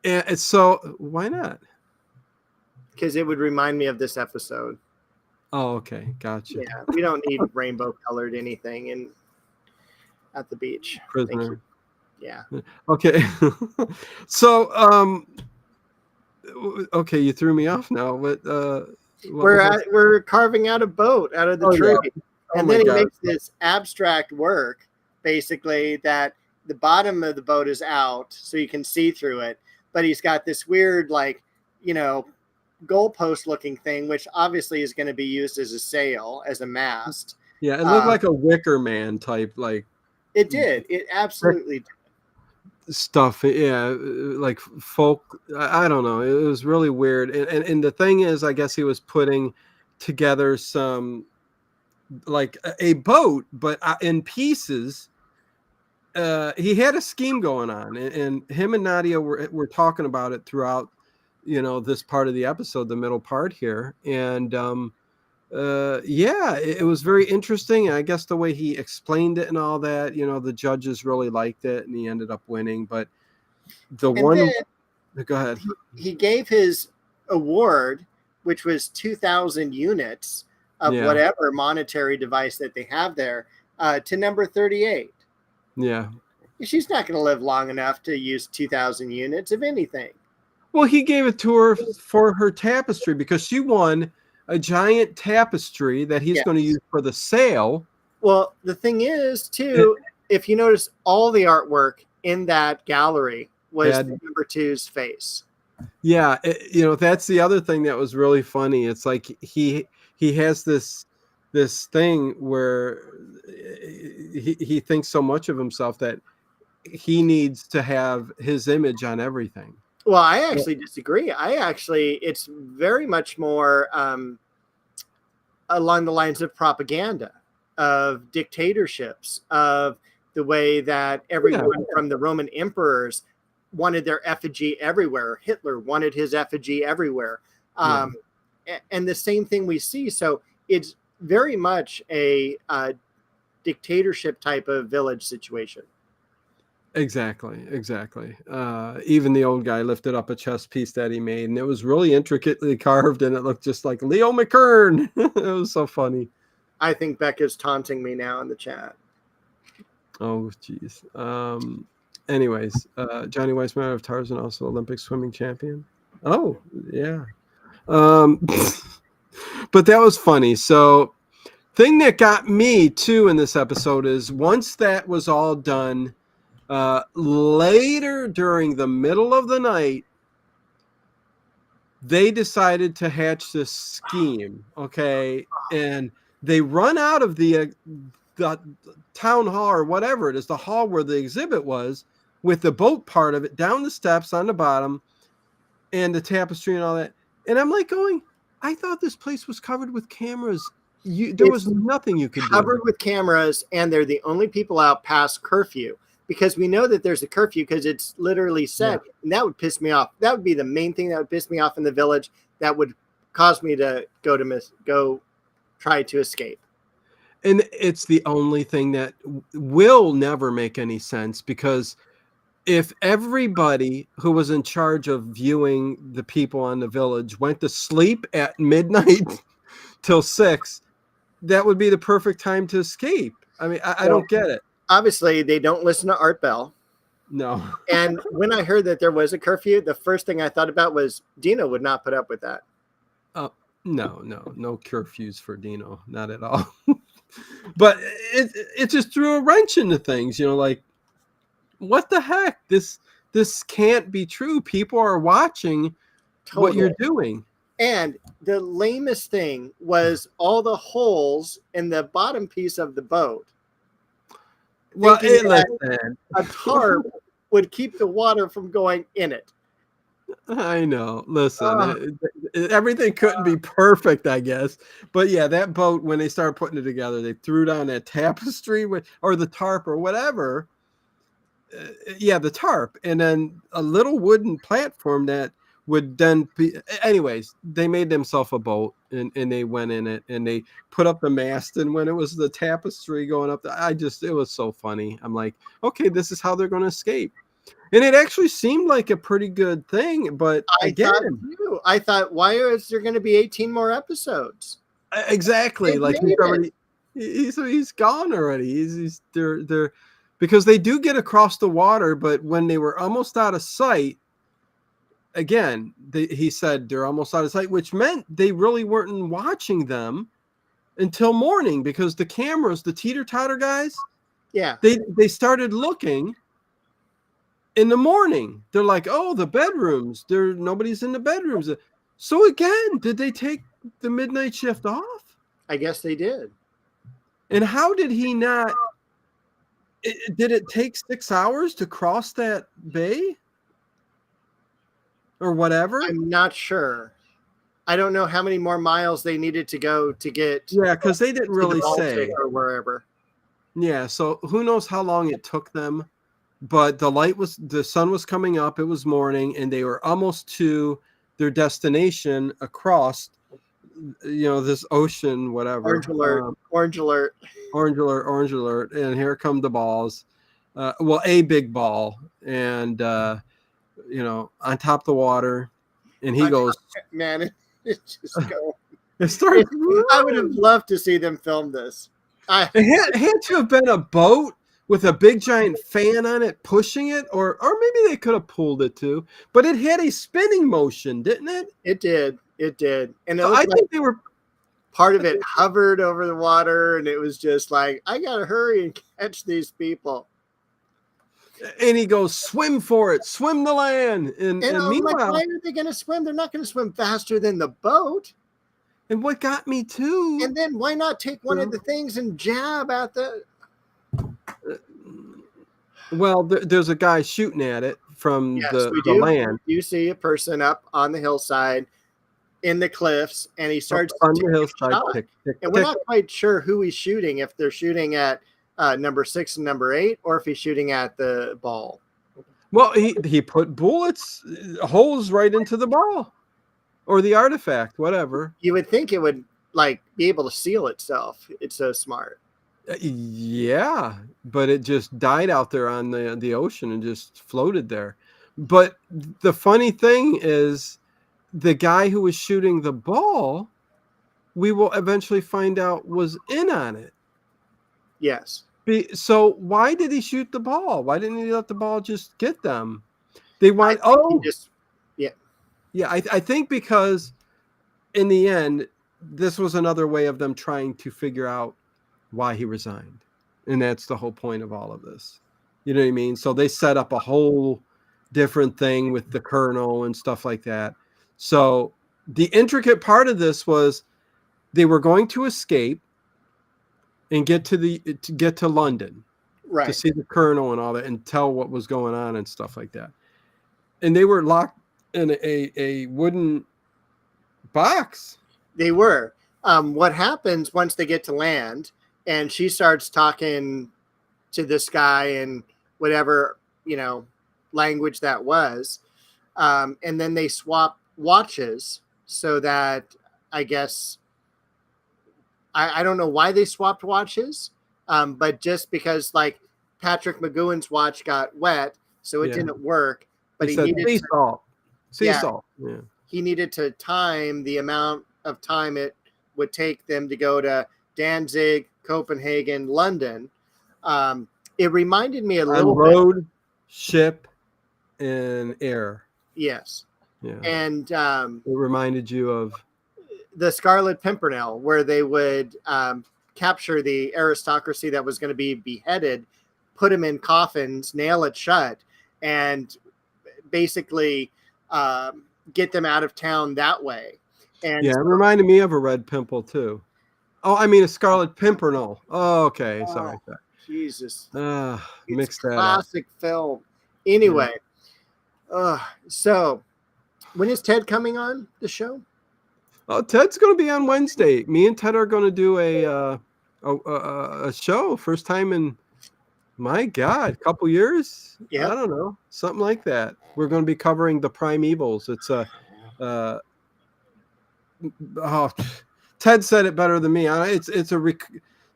And so why not? Because it would remind me of this episode. Oh, okay, gotcha. Yeah, we don't need rainbow colored anything at the beach. Prisoner. Yeah. Okay. So okay, you threw me off now. What we're carving out a boat out of the tree. Yeah. And then he makes this abstract work, basically, that the bottom of the boat is out so you can see through it, but he's got this weird goalpost looking thing, which obviously is going to be used as a sail, as a mast. Yeah, it looked like a Wicker Man type, like it did. It absolutely did. Stuff. Yeah, like folk. I don't know. It was really weird. And the thing is, I guess he was putting together some like a boat, but in pieces. He had a scheme going on, and him and Nadia were talking about it throughout, this part of the episode, the middle part here. And it was very interesting. I guess the way he explained it and all that, the judges really liked it, and he ended up winning. But go ahead. He gave his award, which was 2,000 units of whatever monetary device that they have there, to number 38. Yeah. She's not going to live long enough to use 2,000 units of anything. Well, he gave it to her for her tapestry because she won a giant tapestry that he's going to use for the sale. Well, the thing is, too, if you notice, all the artwork in that gallery was number 2's face. Yeah, that's the other thing that was really funny. It's like he has this thing where he thinks so much of himself that he needs to have his image on everything. Well, I actually disagree. It's very much more along the lines of propaganda, of dictatorships, of the way that everyone from the Roman emperors wanted their effigy everywhere. Hitler wanted his effigy everywhere. And the same thing we see. So it's very much a dictatorship type of village situation. Exactly. Even the old guy lifted up a chess piece that he made, and it was really intricately carved, and it looked just like Leo McKern. It was so funny. I think Becca's taunting me now in the chat. Oh, geez. Anyways, Johnny Weissman out of Tarzan, also Olympic swimming champion. Oh, yeah. But that was funny. So, thing that got me too in this episode is once that was all done, later during the middle of the night, they decided to hatch this scheme. Okay, and they run out of the town hall or whatever it is, the hall where the exhibit was, with the boat part of it down the steps on the bottom and the tapestry and all that. And I'm like going, I thought this place was covered with cameras. There was nothing you could do. Covered with cameras, and they're the only people out past curfew, because we know that there's a curfew because it's literally said, and that would piss me off. That would be the main thing that would piss me off in the village. That would cause me to go try to escape. And it's the only thing that will never make any sense, because if everybody who was in charge of viewing the people on the village went to sleep at midnight till 6, that would be the perfect time to escape. I mean, I don't get it. Obviously, they don't listen to Art Bell. No. And when I heard that there was a curfew, the first thing I thought about was Dino would not put up with that. No curfews for Dino, not at all. But it just threw a wrench into things, like, what the heck? This can't be true. People are watching what you're doing. And the lamest thing was all the holes in the bottom piece of the boat. Well, a tarp would keep the water from going in it. I know. Listen, everything couldn't be perfect, I guess. But yeah, that boat, when they started putting it together, they threw down that tapestry or the tarp or whatever. The tarp, and then a little wooden platform that would then be. Anyways, they made themselves a boat, and they went in it, and they put up the mast. And when it was the tapestry going up, it was so funny. I'm like, okay, this is how they're going to escape. And it actually seemed like a pretty good thing, but I thought, why is there going to be 18 more episodes? Exactly, like he's gone already. They're because they do get across the water, but when they were almost out of sight, again, he said they're almost out of sight, which meant they really weren't watching them until morning, because the cameras, the teeter-totter guys, they started looking in the morning. They're like, oh, the bedrooms, nobody's in the bedrooms. So again, did they take the midnight shift off? I guess they did. And how did he not? Did it take 6 hours to cross that bay? Or whatever? I'm not sure. I don't know how many more miles they needed to go to get. Yeah, because they didn't really say. Or wherever. Yeah, so who knows how long it took them. But the sun was coming up, it was morning, and they were almost to their destination across, this ocean, whatever. Orange alert. And here come the balls. A big ball, and, on top of the wato, and he goes, man, it's just going. It started. I would have loved to see them film this. It had to have been a boat with a big giant fan on it pushing it, or maybe they could have pulled it too, but it had a spinning motion, didn't it? It did. And I think they were part of it hovered over the water, and it was just like, I gotta hurry and catch these people. And he goes, swim for it, swim to land. And I'm like, meanwhile, why are they gonna swim? They're not gonna swim faster than the boat. and what got me too, And then why not take one of the things and jab at the... well, there's a guy shooting at it from Yes, the we do. land. You see a person up on the hillside in the cliffs, and he starts On to the take a hillside, shot. tick, tick, And we're tick. not quite sure who he's shooting, if they're shooting at number 6 and number 8, or if he's shooting at the ball. Well, he put bullets, holes right into the ball or the artifact, whatever. You would think it would like be able to seal itself. It's so smart. Yeah, but it just died out there on the ocean and just floated there. But the funny thing is, the guy who was shooting the ball, we will eventually find out was in on it. Yes. So why did he shoot the ball? Why didn't he let the ball just get them? They want yeah. I think because in the end, this was another way of them trying to figure out why he resigned, and that's the whole point of all of this. You know what I mean? So they set up a whole different thing with the colonel and stuff like that. So the intricate part of this was they were going to escape and get to London, Right. to see the colonel and all that and tell what was going on and stuff like that. And they were locked in a wooden box. They were. What happens once they get to land and she starts talking to this guy in whatever, language that was, and then they swap watches so that, I guess, I don't know why they swapped watches, but just because like Patrick McGowan's watch got wet, so it didn't work. But he needed sea salt. Yeah. He needed to time the amount of time it would take them to go to Danzig, Copenhagen, London. It reminded me a little road, ship, and air. Yes. Yeah. And it reminded you of the Scarlet Pimpernel, where they would capture the aristocracy that was going to be beheaded, put them in coffins, nail it shut, and basically get them out of town that way. And it reminded me of a red pimple too. Oh, I mean a Scarlet Pimpernel. Oh, okay. Sorry. Jesus. Mixed that up. Classic film. Anyway, so when is Ted coming on the show? Oh, Ted's going to be on Wednesday. Me and Ted are going to do a show. First time in, my God, a couple years. Yeah, I don't know, something like that. We're going to be covering the Primevals. It's Ted said it better than me.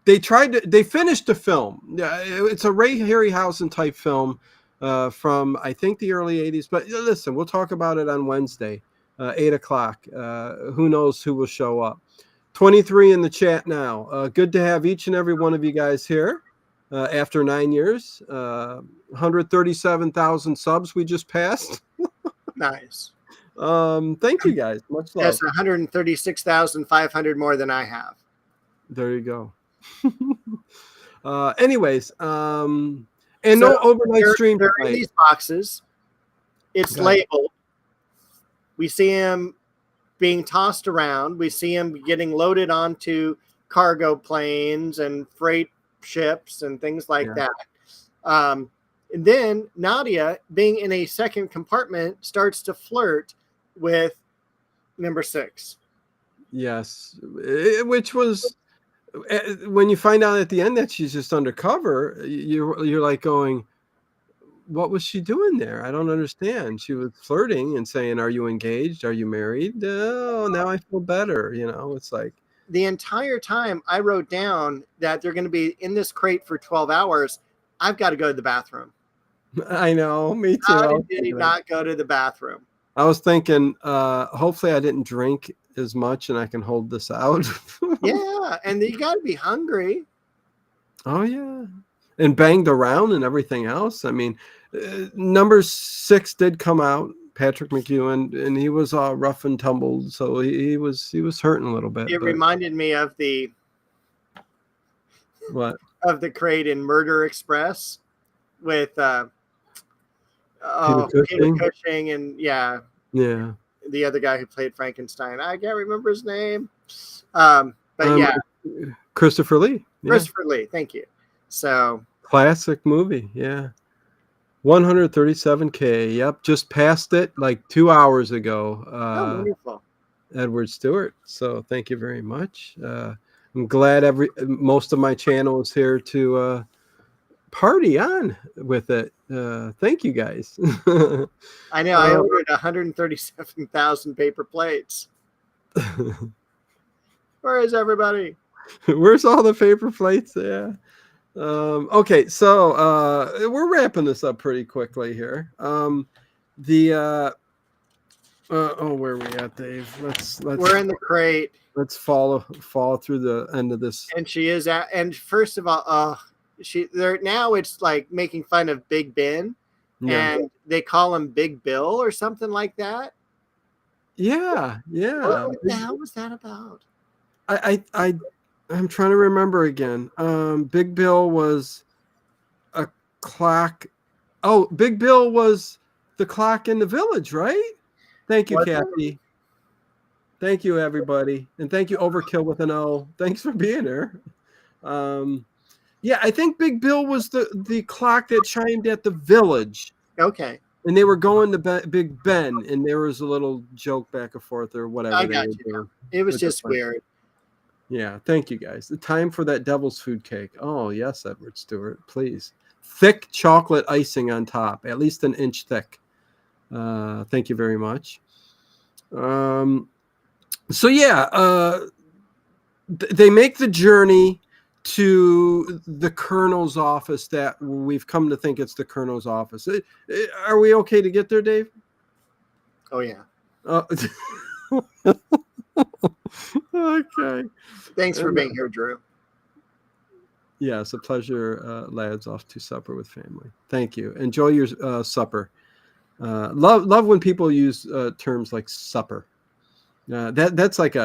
They finished the film. Yeah, it's a Ray Harryhausen type film from I think the early 80s. But listen, we'll talk about it on Wednesday. 8 o'clock. Who knows who will show up? 23 in the chat now. Good to have each and every one of you guys here after 9 years. 137,000 subs we just passed. Nice. Thank you guys. Much love. That's 136,500 more than I have. There you go. Anyways, and no overnight stream. They're in these boxes. It's labeled. We see him being tossed around. We see him getting loaded onto cargo planes and freight ships and things like that. And then Nadia, being in a second compartment, starts to flirt with number 6. Yes, which was when you find out at the end that she's just undercover, you're like going, what was she doing there? I don't understand. She was flirting and saying, are you engaged? Are you married? Oh, now I feel better. It's like the entire time I wrote down that they're going to be in this crate for 12 hours. I've got to go to the bathroom. I know. Me too. How did he not go to the bathroom? I was thinking, hopefully I didn't drink as much and I can hold this out. Yeah. And you got to be hungry. Oh, yeah. And banged around and everything else. I mean, number 6 did come out Patrick McEwen, and he was all rough and tumbled, so he was hurting a little bit. It but reminded me of the what? crate in Murder Express with Peter Peter Cushing? Cushing and Yeah. the other guy who played Frankenstein. I can't remember his name. But yeah, Christopher Lee. Yeah. Christopher Lee. Thank you. So classic movie. Yeah. 137K. Yep. Just passed it like 2 hours ago. wonderful. Edward Stewart. So thank you very much. I'm glad most of my channel is here to party on with it. Thank you guys. I know. I ordered 137,000 paper plates. Where is everybody? Where's all the paper plates? Yeah. Okay, so we're wrapping this up pretty quickly here. Where are we at, Dave? We're in the crate. Let's fall through the end of this. And she is at, and first of all, now it's like making fun of Big Ben, and they call him Big Bill or something like that. Yeah. What the hell was that about? I'm trying to remember again. Big Bill was a clock. Oh, Big Bill was the clock in the village, right? Thank you, Kathy. Thank you, everybody. And thank you, Overkill with an O. Thanks for being here. Yeah, I think Big Bill was the clock that chimed at the village. Okay. And they were going to Big Ben, and there was a little joke back and forth or whatever. I got you. It was just weird. Yeah, thank you guys. The time for that devil's food cake. Oh, yes, Edward Stewart, please. Thick chocolate icing on top, at least an inch thick. Thank you very much. So yeah, they make the journey to the colonel's office that we've come to think it's the colonel's office. Are we okay to get there, Dave? Oh, yeah. Okay. Thanks for being here, Drew. Yeah, it's a pleasure, lads. Off to supper with family. Thank you. Enjoy your supper. Love when people use terms like supper. That's like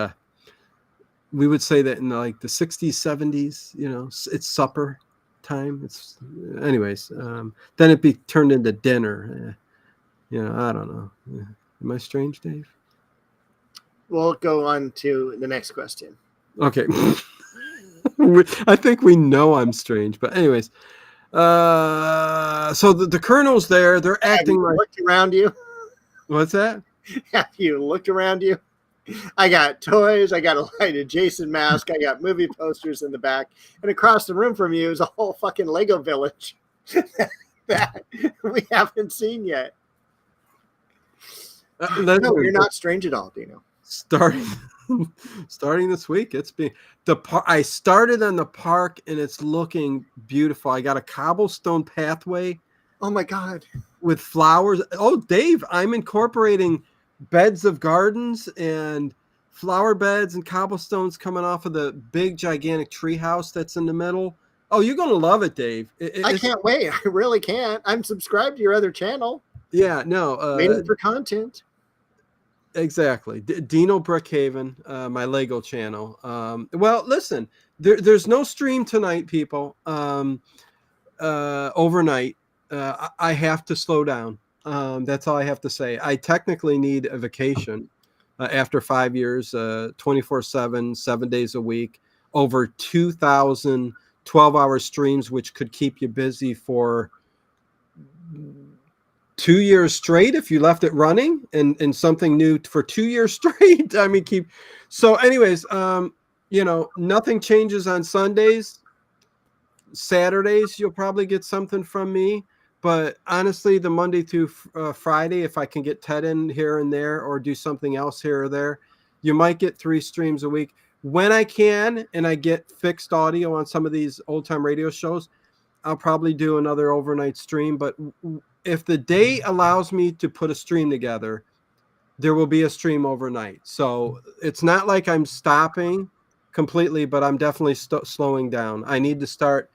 we would say that in like the 60s, 70s. You know, it's supper time. It's anyways. Then it be turned into dinner. You know, I don't know. Am I strange, Dave? We'll go on to the next question. Okay. I think we know I'm strange, but anyways. So the colonel's there. They're acting like. Looked around you. What's that? Have you looked around you? I got toys. I got a lighted Jason mask. I got movie posters in the back, and across the room from you is a whole fucking Lego village that we haven't seen yet. No, you're not strange at all, Dino. Starting this week, it's been I started on the park, and it's looking beautiful. I got a cobblestone pathway. Oh my God! With flowers. Oh, Dave, I'm incorporating beds of gardens and flower beds and cobblestones coming off of the big gigantic tree house that's in the middle. Oh, you're gonna love it, Dave. I can't wait. I really can't. I'm subscribed to your other channel. Yeah, no. Waiting for content. Exactly. Dino Brookhaven, my Lego channel. Well, listen, there's no stream tonight, people. Overnight. I have to slow down. That's all I have to say. I technically need a vacation after 5 years, 24/7, 7 days a week, over 2,000 12-hour streams, which could keep you busy for 2 years straight if you left it running, and something new for 2 years straight. I mean, so anyways, nothing changes on Sundays. Saturdays, you'll probably get something from me. But honestly, the Monday through Friday, if I can get Ted in here and there or do something else here or there, you might get 3 streams a week. When I can and I get fixed audio on some of these old-time radio shows, I'll probably do another overnight stream. But if the day allows me to put a stream together, there will be a stream overnight. So it's not like I'm stopping completely, but I'm definitely slowing down. I need to start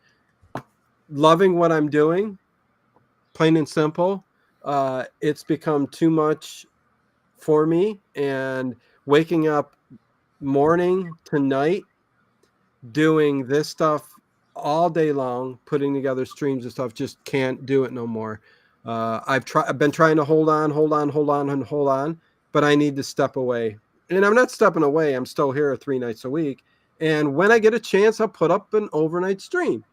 loving what I'm doing, plain and simple, It's become too much for me, and waking up morning to night doing this stuff all day long, putting together streams and stuff, just can't do it no more. I've been trying to hold on, but I need to step away. And I'm not stepping away. I'm still here 3 nights a week. And when I get a chance, I'll put up an overnight stream.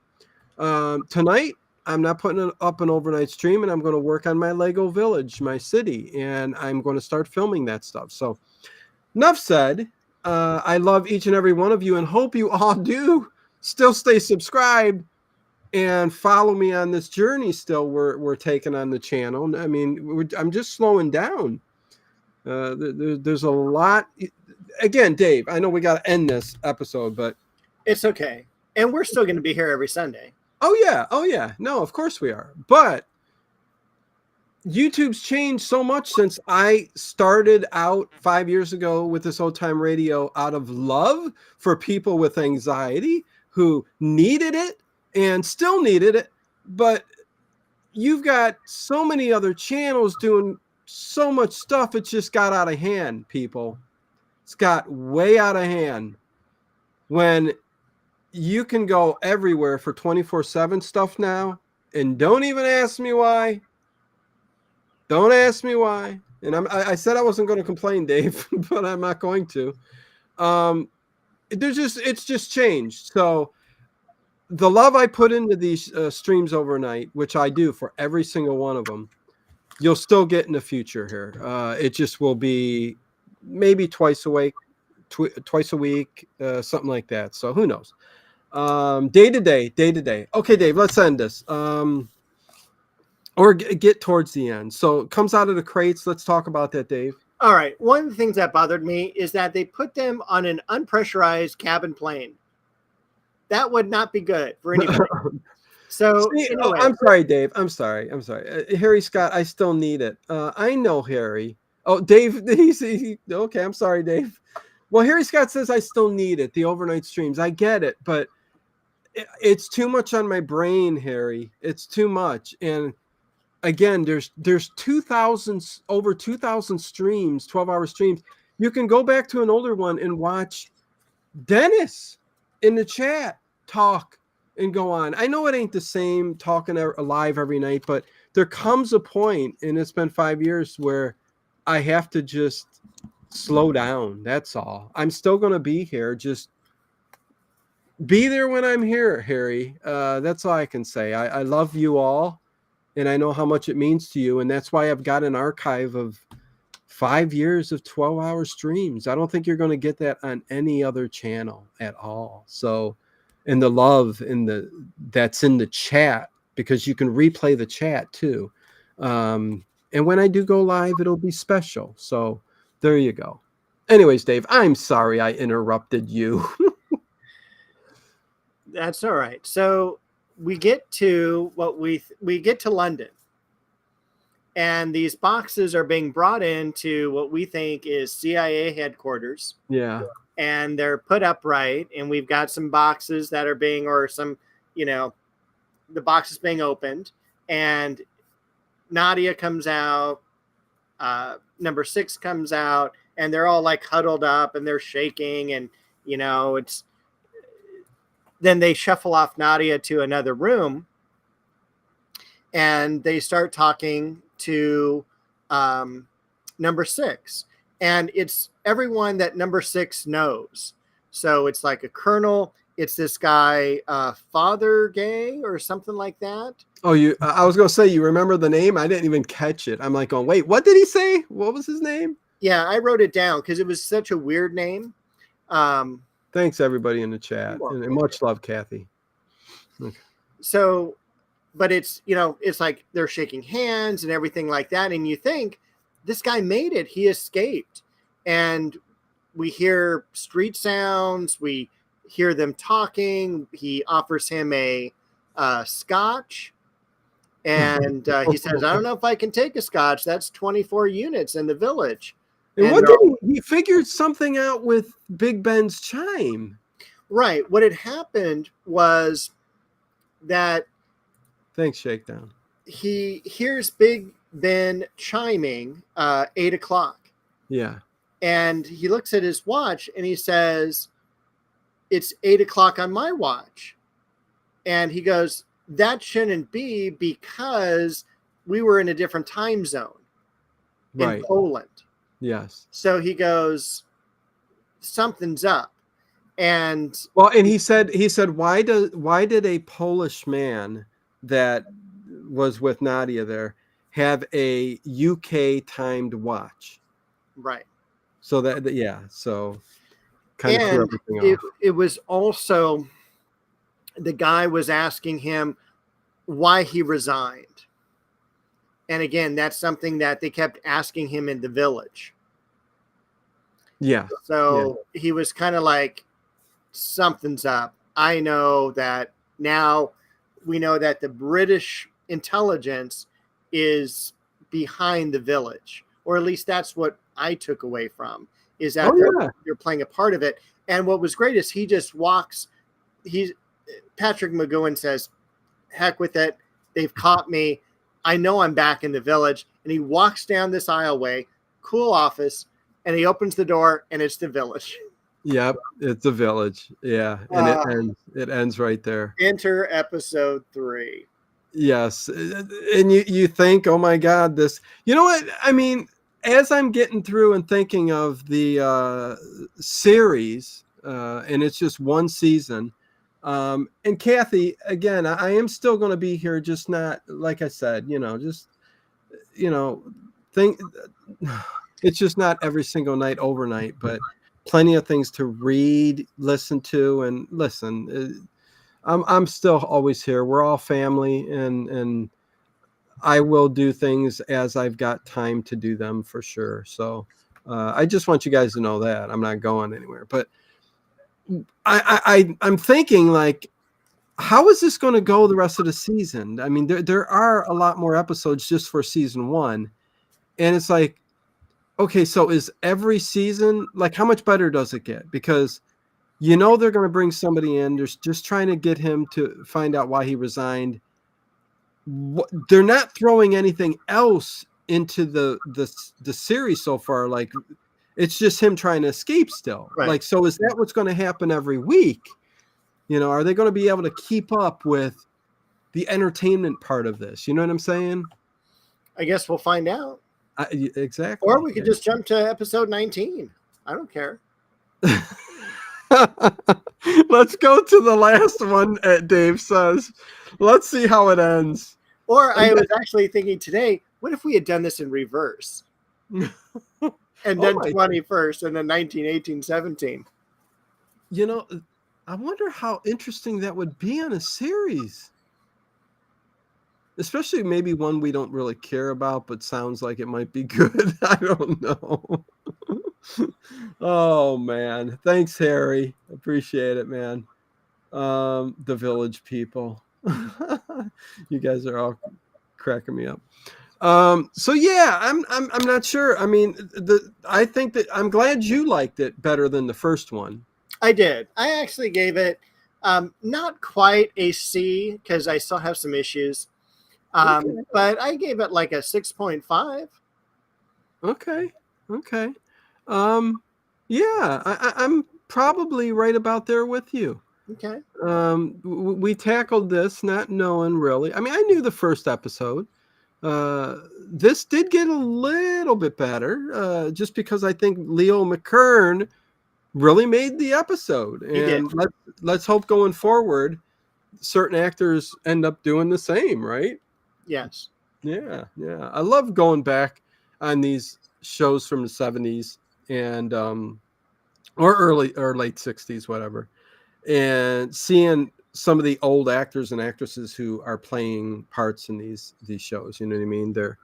Tonight, I'm not putting up an overnight stream, and I'm going to work on my Lego village, my city, and I'm going to start filming that stuff. So, enough said. I love each and every one of you, and hope you all do still stay subscribed and follow me on this journey. Still, we're taking on the channel. I mean, I'm just slowing down. There's a lot. Again, Dave, I know we got to end this episode, but it's okay, and we're still going to be here every Sunday. Oh yeah. No, of course we are. But YouTube's changed so much since I started out 5 years ago with this old time radio out of love for people with anxiety who needed it and still needed it. But you've got so many other channels doing so much stuff. It just got out of hand, people. It's got way out of hand when you can go everywhere for 24/7 stuff now. And don't even ask me why. Don't ask me why. And I said I wasn't going to complain, Dave, but I'm not going to. It's just changed. So the love I put into these streams overnight, which I do for every single one of them, you'll still get in the future here. It just will be maybe twice a week, something like that. So who knows? Day to day. Okay, Dave, let's end this. Or get towards the end. So it comes out of the crates. Let's talk about that, Dave. All right. One of the things that bothered me is that they put them on an unpressurized cabin plane. That would not be good for anybody. So anyway. I'm sorry, Dave. I'm sorry. Harry Scott, I still need it. I know Harry. Oh, Dave. Okay. I'm sorry, Dave. Well, Harry Scott says I still need it. The overnight streams. I get it, but it's too much on my brain, Harry. It's too much. And again, there's over 2,000 streams, 12-hour streams. You can go back to an older one and watch Dennis in the chat talk and go on. I know it ain't the same talking live every night, but there comes a point, and it's been 5 years, where I have to just slow down. That's all. I'm still going to be here. Just be there when I'm here, Harry. That's all I can say. I love you all. And I know how much it means to you. And that's why I've got an archive of 5 years of 12-hour streams. I don't think you're going to get that on any other channel at all. So, and the love that's in the chat, because you can replay the chat too. And when I do go live, it'll be special. So there you go. Anyways, Dave, I'm sorry I interrupted you. That's all right. So we get to we get to London, and these boxes are being brought into what we think is CIA headquarters. Yeah. And they're put upright, and we've got some boxes that are being, or some, the box is being opened, and Nadia comes out, number 6 comes out, and they're all like huddled up and they're shaking, and it's. Then they shuffle off Nadia to another room, and they start talking to number 6. And it's everyone that number 6 knows. So it's like a colonel. It's this guy, Father Gay or something like that. Oh, I was going to say, you remember the name? I didn't even catch it. I'm like, wait, what did he say? What was his name? Yeah, I wrote it down because it was such a weird name. Thanks, everybody in the chat. And much love, Kathy. Okay. So, but it's, it's like they're shaking hands and everything like that. And you think, this guy made it. He escaped. And we hear street sounds. We hear them talking. He offers him a scotch. And he says, I don't know if I can take a scotch. That's 24 units in the village. And what did he figured something out with Big Ben's chime. Right. What had happened was that. Thanks, Shakedown. He hears Big been chiming 8 o'clock. Yeah. And he looks at his watch and he says, it's 8 o'clock on my watch. And he goes, that shouldn't be because we were in a different time zone in Poland. Yes. So he goes, something's up. And he said, why did a Polish man that was with Nadia there have a UK timed watch? Right. So so kind of threw everything off. It was also, the guy was asking him why he resigned. And again, that's something that they kept asking him in the village. Yeah. So he was kind of like, something's up. I know that now. We know that the British intelligence is behind the village, or at least that's what I took away from, is that they're playing a part of it. And what was great is he just walks. Patrick McGowan says, heck with it. They've caught me. I know I'm back in the village. And he walks down this aisleway, cool office, and he opens the door, and it's the village. Yep, it's the village. Yeah, and it ends right there. Enter episode 3. Yes, and you think, oh my God, this. You know what? I mean, as I'm getting through and thinking of the series, and it's just one season. And Kathy, again, I am still going to be here, just not like I said, think it's just not every single night overnight, but plenty of things to read, listen to, and listen. I'm still always here. We're all family, and I will do things as I've got time to do them for sure. So I just want you guys to know that I'm not going anywhere. But I'm thinking, like, how is this going to go the rest of the season? I mean, there are a lot more episodes just for season 1, and it's like, okay, so is every season, like, how much better does it get? Because they're going to bring somebody in. They're just trying to get him to find out why he resigned. They're not throwing anything else into the series so far. Like, it's just him trying to escape still. Right. Like, so is that what's going to happen every week? Are they going to be able to keep up with the entertainment part of this? You know what I'm saying? I guess we'll find out. Exactly. Or we could just jump to episode 19. I don't care. Let's go to the last one, Dave says. Let's see how it ends. Or I was actually thinking today, what if we had done this in reverse? And then 21st, and then 19, 18, 17. I wonder how interesting that would be on a series. Especially maybe one we don't really care about, but sounds like it might be good. I don't know. Oh, man. Thanks, Harry. Appreciate it, man. The village people. You guys are all cracking me up. So yeah, I'm not sure. I mean, I think that I'm glad you liked it better than the first one. I did. I actually gave it not quite a C because I still have some issues. But I gave it like a 6.5. Okay. Yeah, I'm probably right about there with you. Okay. We tackled this not knowing really. I mean, I knew the first episode. This did get a little bit better, just because I think Leo McKern really made the episode, and let's hope going forward, certain actors end up doing the same, right? Yes. Yeah. I love going back on these shows from the 70s and or early or late 60s, whatever, and seeing some of the old actors and actresses who are playing parts in these shows. You know what I mean? They're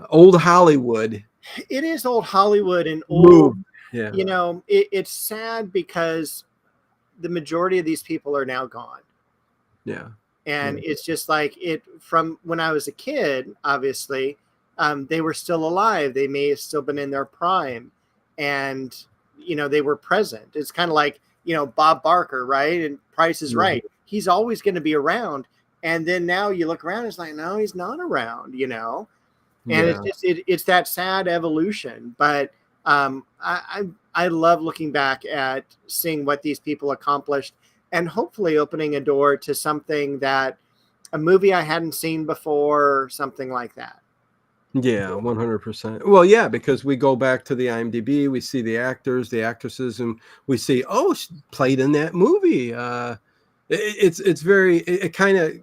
old Hollywood. It is old Hollywood and old. Yeah. It's sad because the majority of these people are now gone. Yeah. And it's just like from when I was a kid, obviously, they were still alive. They may have still been in their prime, and they were present. It's kind of like Bob Barker, right? And Price is Right. He's always going to be around. And then now you look around, it's like, no, he's not around. And Yeah. it's that sad evolution. But I love looking back at seeing what these people accomplished, and hopefully opening a door to something that a movie I hadn't seen before, or something like that. Yeah, 100%. Well, yeah, because we go back to the IMDb, we see the actors, the actresses, and we see, oh, she played in that movie. It's very, it kind of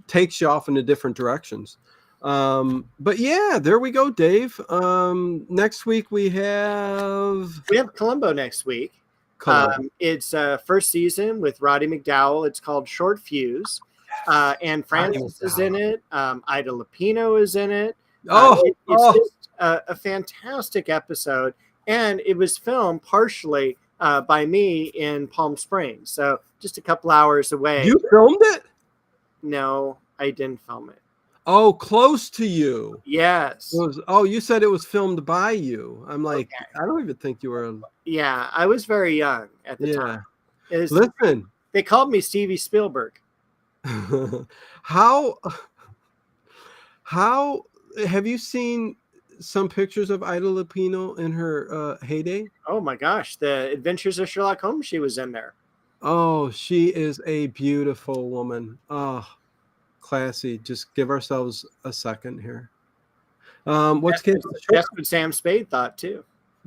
takes you off into different directions. But yeah, there we go, Dave. Next week we have We have Columbo next week. Columbo. It's first season with Roddy McDowall. It's called Short Fuse. And Roddy Francis is McDowall. in it. Ida Lupino is in it. Oh, It's oh, just a fantastic episode. And it was filmed partially by me in Palm Springs. So just a couple hours away. you filmed it? No, I didn't film it. Oh, close to you. Yes. Oh, you said it was filmed by you. I'm like, Okay. I don't even think you were. Yeah, I was very young at the time. Listen, They called me Stevie Spielberg. how have you seen some pictures of Ida Lupino in her heyday? Oh my gosh, The Adventures of Sherlock Holmes, she was in there. Oh, she is a beautiful woman. Oh, classy. Just give ourselves a second here. That's what Sam Spade thought too.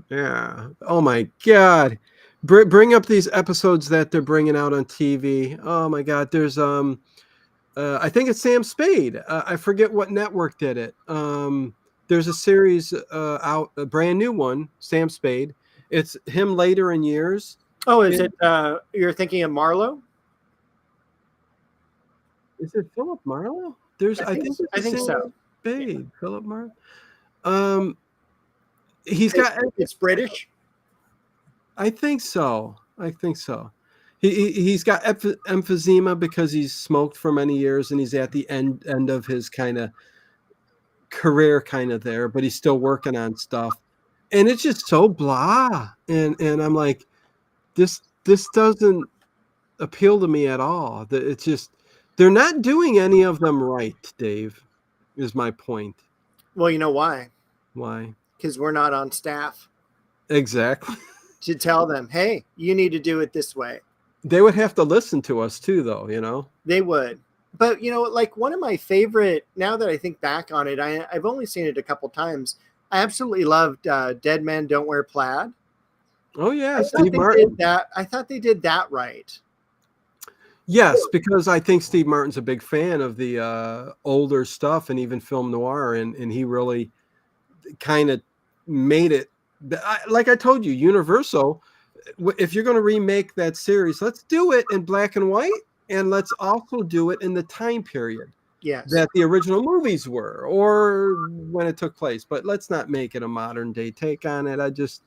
Yeah. Oh my God. Bring up these episodes that they're bringing out on TV. Oh my God. There's I think it's Sam Spade. I forget what network did it. There's a series out, a brand new one, Sam Spade. It's him later in years. Oh, is it you're thinking of Marlowe? Is it Philip Marlowe? I think so. Spade, Philip Marlowe. It's British. I think so. He's got emphysema because he's smoked for many years, and he's at the end of his kind of career, kind of there, but he's still working on stuff, and it's just so blah. And I'm like, this doesn't appeal to me at all. It's just they're not doing any of them right. Dave, is my point. Well, you know why? Why? Because we're not on staff. Exactly. To tell them, hey, you need to do it this way. They would have to listen to us too, though, you know? They would. But, you know, like one of my favorite, now that I think back on it, I've only seen it a couple times. I absolutely loved Dead Men Don't Wear Plaid. Oh, yeah, Steve Martin. I thought they did that right. Yes, because I think Steve Martin's a big fan of the older stuff and even film noir, and he really kind of made it. Like I told you, Universal, if you're going to remake that series, let's do it in black and white, and let's also do it in the time period that the original movies were, or when it took place. But let's not make it a modern day take on it. It just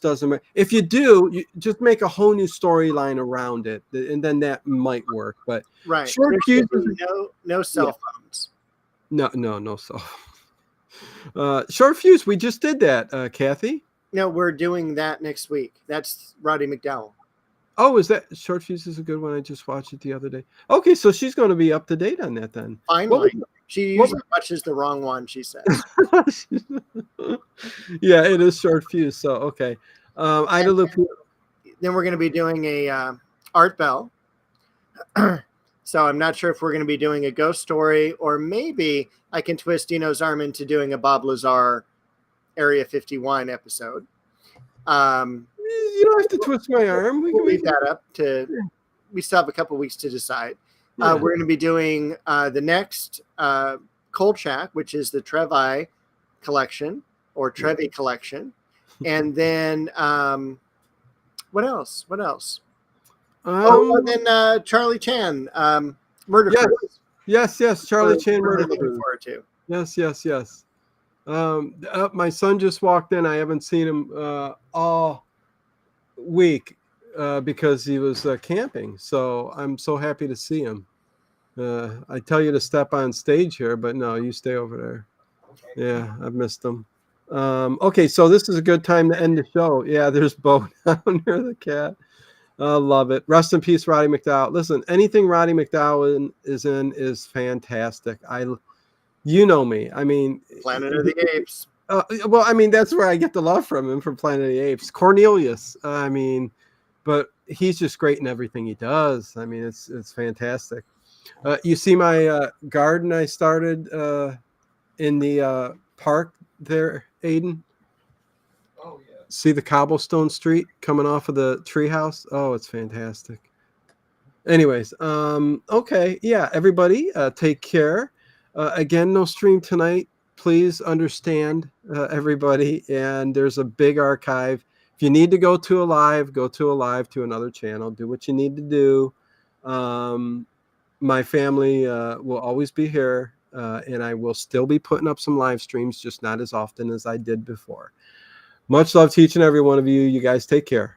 doesn't matter. If you do, you just make a whole new storyline around it, and then that might work. But right, short fuses, no cell phones. No cell. Short fuse. We just did that, Kathy. No, we're doing that next week. That's Roddy McDowall. Oh, is that Short Fuse is a good one? I just watched it the other day. Okay, so she's going to be up to date on that then. Finally. She usually watches the wrong one, she says. Yeah, it is Short Fuse. So, okay. Ida Lupino. Then we're going to be doing a Art Bell. So I'm not sure if we're going to be doing a ghost story, or maybe I can twist Dino's arm into doing a Bob Lazar Area 51 episode. You don't have to twist my arm. We can leave that up to. We still have a couple weeks to decide. Yeah. We're going to be doing the next Kolchak, which is the Trevi collection or Trevi collection, and then what else? And then Charlie Chan, Murder Cruise. Yes, Charlie Chan, Murder Cruise. Looking forward to. Yes. My son just walked in. I haven't seen him all week because he was camping. So I'm so happy to see him. I tell you to step on stage here, but no, you stay over there. Yeah, I've missed him. Okay, so this is a good time to end the show. Yeah, there's Bo down near the cat. I love it. Rest in peace, Roddy McDowall. Listen, anything Roddy McDowall is in is fantastic. You know me. I mean, Planet of the Apes. well, I mean, that's where I get the love from him, from Planet of the Apes. Cornelius. I mean, but he's just great in everything he does. I mean, it's fantastic. You see my garden I started in the park there, Aiden? Oh, yeah. See the cobblestone street coming off of the treehouse? Oh, it's fantastic. Anyways, okay, yeah, everybody, take care. Again, no stream tonight. Please understand, everybody. And there's a big archive. If you need to go to a live, go to a live to another channel. Do what you need to do. My family will always be here, and I will still be putting up some live streams, just not as often as I did before. Much love to each and every one of you. You guys take care.